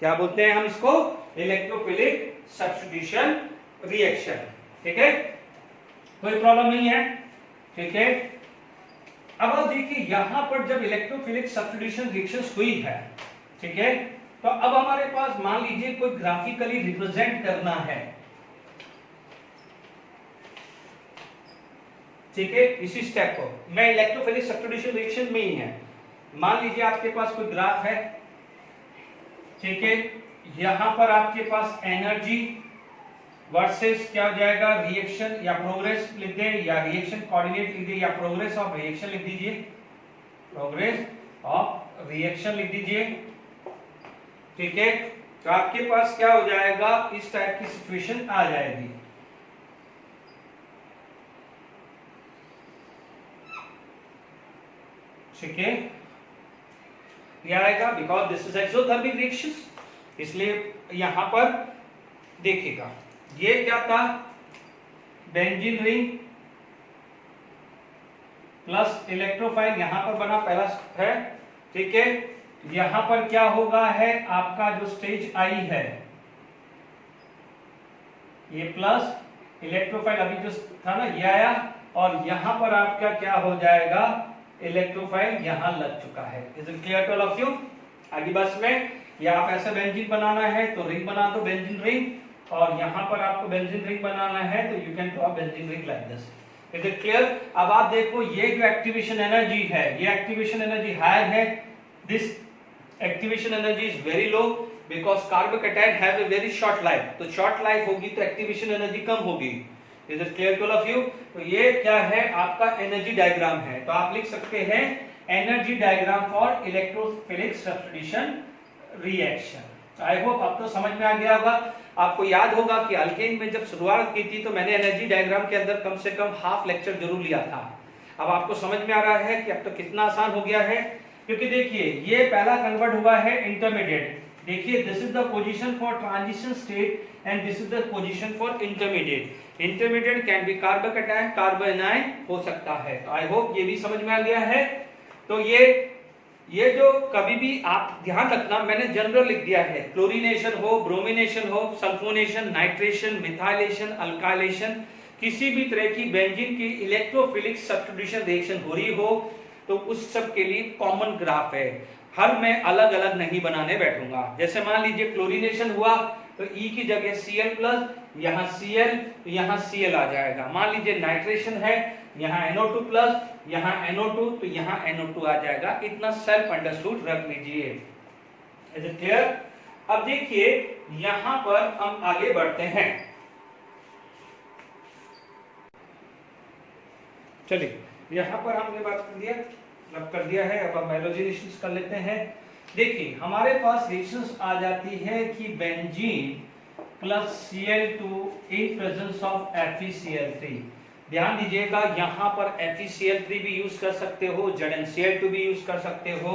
क्या बोलते हैं हम इसको? इलेक्ट्रोफिलिक सब्स्टिट्यूशन रिएक्शन, ठीक है। कोई प्रॉब्लम नहीं है, ठीक है। अब आप देखिए यहां पर जब इलेक्ट्रोफिलिक सब्स्टिट्यूशन रिएक्शन हुई है, ठीक है, तो अब हमारे पास मान लीजिए कोई ग्राफिकली रिप्रेजेंट करना है, ठीक है। इसी स्टेप को मैं इलेक्ट्रोफिलिक सब्स्टिट्यूशन रिएक्शन में ही है। मान लीजिए आपके पास कोई ग्राफ है, ठीक है। यहां पर आपके पास एनर्जी वर्सेस क्या हो जाएगा? रिएक्शन, या प्रोग्रेस लिख दें, या रिएक्शन कोऑर्डिनेट लिख दें, या प्रोग्रेस ऑफ रिएक्शन लिख दीजिए, प्रोग्रेस ऑफ रिएक्शन लिख दीजिए, ठीक है। तो आपके पास क्या हो जाएगा? इस टाइप की सिचुएशन आ जाएगी, ठीक है। ये आएगा because this is exothermic reaction, इसलिए यहां पर देखिएगा ये क्या था? बेंजीन रिंग प्लस इलेक्ट्रोफाइल यहां पर बना, पहला है, ठीक है। यहां पर क्या होगा है आपका जो स्टेज आई है ये प्लस इलेक्ट्रोफाइल अभी जो था ना ये आया और यहां पर आपका क्या हो जाएगा इलेक्ट्रोफाइल यहां लग चुका है। Is it clear to all of you? आगे बस में या आप ऐसा बेंजीन बनाना है तो रिंग बना दो बेंजीन रिंग और यहां पर आपको बेंजीन रिंग बनाना है तो you can draw benzene ring like this. Is it clear? अब आप देखो ये जो एक्टिवेशन एनर्जी है ये एक्टिवेशन एनर्जी हायर है, this activation energy is very low because carbocation have a very short life, तो शॉर्ट लाइफ होगी तो एक्टिवेशन एनर्जी कम होगी। Is it clear to all of you? तो ये क्या है आपका एनर्जी डायग्राम है, तो आप लिख सकते हैं energy diagram for electrophilic substitution reaction. I hope अब तो समझ में आ गया होगा। आपको याद होगा कि अल्केन में जब शुरुआत की थी तो मैंने एनर्जी डायग्राम के अंदर कम से कम हाफ लेक्चर जरूर लिया था। अब आपको समझ में आ रहा है कि अब तो कितना आसान हो गया है, क्योंकि देखिए ये पहला कन्वर्ट हुआ है इंटरमीडिएट। देखिए this is the position for transition state and this is the position for intermediate. Intermediate can be carbocation कार्बोएनायन हो सकता है। तो आई होप ये भी समझ में आ गया है। तो ये जो कभी भी आप ध्यान रखना मैंने जनरल लिख दिया है, क्लोरीनेशन हो, ब्रोमिनेशन हो, सल्फोनेशन, नाइट्रेशन, मिथाइलेशन, अल्काइलेशन, किसी भी तरह की बेंजीन की इलेक्ट्रोफिलिक सब्स्टिट्यूशन रिएक्शन हो रही हो तो उस सब के लिए कॉमन ग्राफ है। हर मैं अलग अलग नहीं बनाने बैठूंगा। जैसे मान लीजिए क्लोरीनेशन हुआ तो E की जगह Cl प्लस, यहाँ Cl तो यहाँ Cl आ जाएगा। मान लीजिए नाइट्रेशन है, यहाँ NO2 प्लस, यहाँ NO2 तो यहाँ NO2 आ जाएगा। इतना सेल्फ अंडरस्टूड रख लीजिए। Is it clear? अब देखिए यहाँ पर हम आगे बढ़ते हैं। चलिए यहाँ पर हमने बात कर दिया है। अब हम हैलोजिनेशंस कर लेते हैं। देखिए हमारे पास रिएक्शंस आ जाती है कि benzene plus Cl2 in presence of FeCl3। ध्यान दीजिएगा यहाँ पर FeCl3 भी यूज कर सकते हो, ZnCl2 भी यूज कर सकते हो,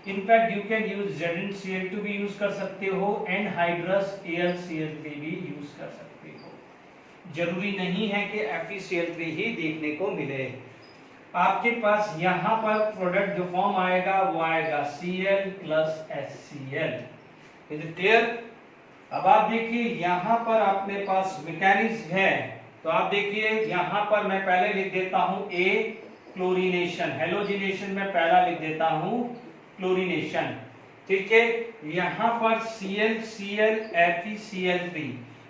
in fact you can use ZnCl2 भी यूज कर सकते हो, एनहाइड्रस AlCl3 भी यूज कर सकते हो। जरूरी नहीं है कि FeCl3 ही देखने को मिले। आपके पास यहाँ पर प्रोडक्ट जो फॉर्म आएगा वो आएगा Cl plus HCl। Is it clear? अब आप देखिए यहाँ पर अपने पास मैकेनिज्म है, तो आप देखिए यहाँ पर मैं पहले लिख देता हूँ A क्लोरीनेशन, हेलोजिनेशन में पहला लिख देता हूँ क्लोरीनेशन, ठीक है। यहाँ पर Cl Cl FeCl3,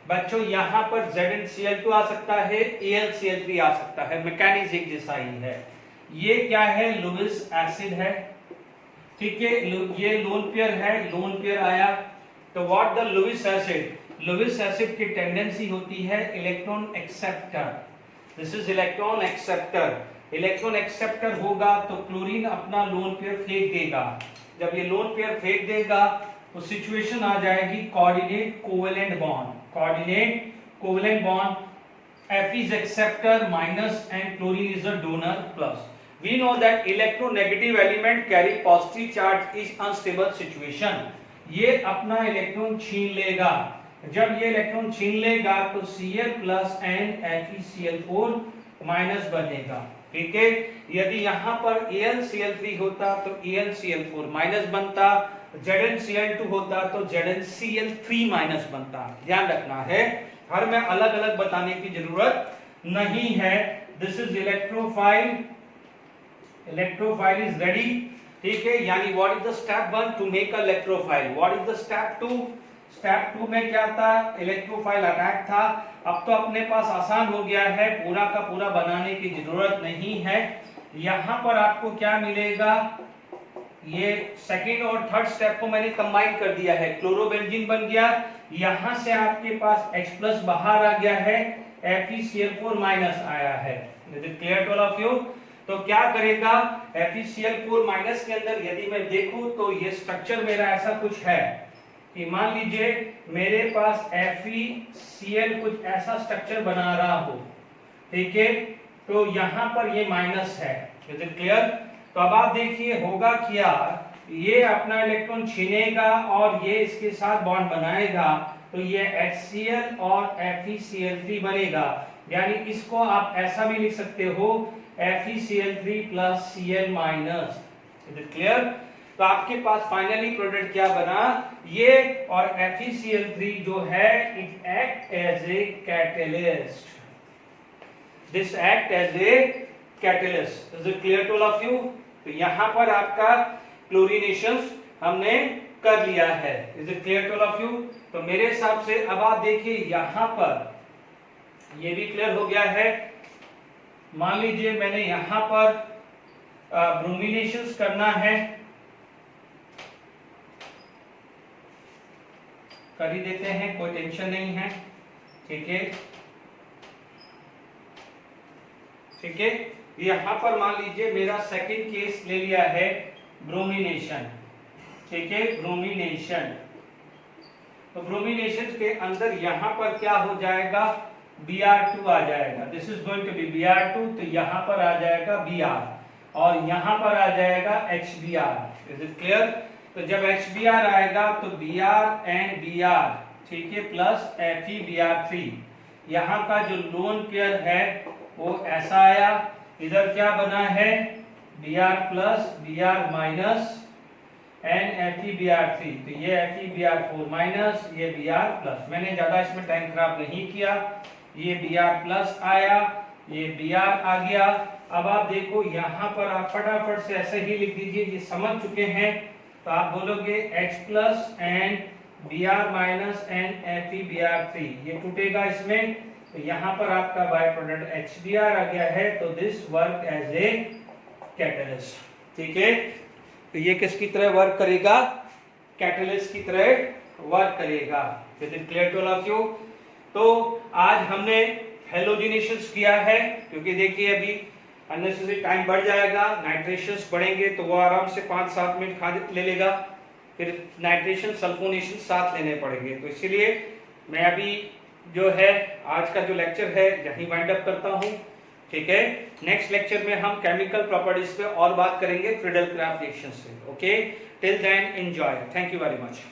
बच्चों यहाँ पर ZnCl2 आ सकता है, AlCl3 आ सकता है, मैकेनिज्म एक जैसा ही है। ये क्या है? लुईस एसिड है, ठीक है। ये लोन पेयर है, लोन पेयर आया तो what the Lewis acid, Lewis acid की टेंडेंसी होती है electron acceptor. This is electron acceptor. Electron acceptor होगा तो क्लोरीन अपना लोन पेयर फेंक देगा। जब ये लोन पेयर फेंक देगा तो सिचुएशन आ जाएगी coordinate covalent bond, coordinate covalent bond. F is acceptor minus and chlorine is a donor plus. We know that electronegative element carry positive charge is unstable situation. ये अपना इलेक्ट्रॉन छीन लेगा। जब ये इलेक्ट्रॉन छीन लेगा तो Cl plus and FeCl4 minus बनेगा, ठीक है। यदि यहाँ पर AlCl3 होता तो AlCl4 माइनस बनता, ZnCl2 होता तो ZnCl3 माइनस बनता। ध्यान रखना है, हर में अलग अलग बताने की जरूरत नहीं है। This is electrophile, electrophile is ready, ठीक है। यानी what is the step 1 to make a electrophile, what is the step 2? Step 2 में क्या था? इलेक्ट्रोफाइल अटैक था। अब तो अपने पास आसान हो गया है, पूरा का पूरा बनाने की जरूरत नहीं है। यहां पर आपको क्या मिलेगा? ये सेकंड और थर्ड स्टेप को मैंने कंबाइन कर दिया है, क्लोरोबेंजीन बन गया। यहां से आपके पास H प्लस बाहर आ गया है, FeCl4 माइनस आया है। Is it clear to all of you? तो क्या करेगा FeCl4 माइनस के अंदर यदि मैं देखूं तो ये स्ट्रक्चर मेरा ऐसा कुछ है कि मान लीजिए मेरे पास FeCl कुछ ऐसा स्ट्रक्चर बना रहा हो, ठीक है। तो यहां पर ये माइनस है। Is it clear? तो अब आप देखिए होगा क्या, ये अपना इलेक्ट्रॉन छीनेगा और ये इसके साथ बॉन्ड बनाएगा तो ये HCl और FeCl3 बनेगा। यानी इसको आप ऐसा भी लिख सकते हो FeCl3 plus Cl minus. Is it clear? तो आपके पास फाइनली प्रोडक्ट क्या बना, ये और FeCl3 जो है it act as a catalyst, this act as a catalyst. Is it clear to all of you? तो यहां पर आपका क्लोरीनेशन हमने कर लिया है। Is it clear to all of you? तो मेरे हिसाब से अब आप देखिए यहां पर ये भी क्लियर हो गया है। मान लीजिए मैंने यहां पर ब्रोमिनेशन करना है, कर ही देते हैं, कोई टेंशन नहीं है, ठीक है, ठीक है। यहां पर मान लीजिए मेरा सेकंड केस ले लिया है ब्रोमिनेशन, ठीक है, ब्रोमिनेशन। तो ब्रोमिनेशन के अंदर यहां पर क्या हो जाएगा, Br2 आ जाएगा, this is going to be Br2, तो यहां पर आ जाएगा Br और यहां पर आ जाएगा HBr। Is it clear? तो जब HBr आएगा तो Br एंड Br, ठीक है, प्लस FeBr3, यहां का जो लोन पेयर है वो ऐसा आया। इधर क्या बना है, Br plus Br minus and FeBr3, तो ये FeBr4 माइनस, ये Br प्लस। मैंने ज्यादा इसमें टाइम खराब नहीं किया, ये Br प्लस आया, ये Br आ गया। अब आप देखो यहाँ पर आप फटाफट से ऐसे ही लिख दीजिए, ये समझ चुके हैं, तो आप बोलोगे H plus and Br minus and FeBr3, ये टूटेगा इसमें, तो यहाँ पर आपका बाय प्रोडक्ट HBr आ गया है। तो this work as a catalyst, ठीक है। तो ये किसकी तरह वर्क करेगा, कैटलिस्ट की तरह वर्क करेगा। Is it clear to all of you? तो आज हमने हेलोजिनेशन किया है, क्योंकि देखिए अभी अननेसेसरी टाइम बढ़ जाएगा, नाइट्रेशंस बढ़ेंगे तो वो आराम से 5-7 मिनट खा ले लेगा, फिर नाइट्रेशन सल्फोनेशन साथ लेने पड़ेंगे। तो इसीलिए मैं अभी जो है आज का जो लेक्चर है यहीं वाइंड अप करता हूँ, ठीक है। नेक्स्ट लेक्चर में हम केमिकल प्रॉपर्टीज पे और बात करेंगे फ्रीडल क्राफ्ट रिएक्शन से। Okay, till then enjoy, thank you very much.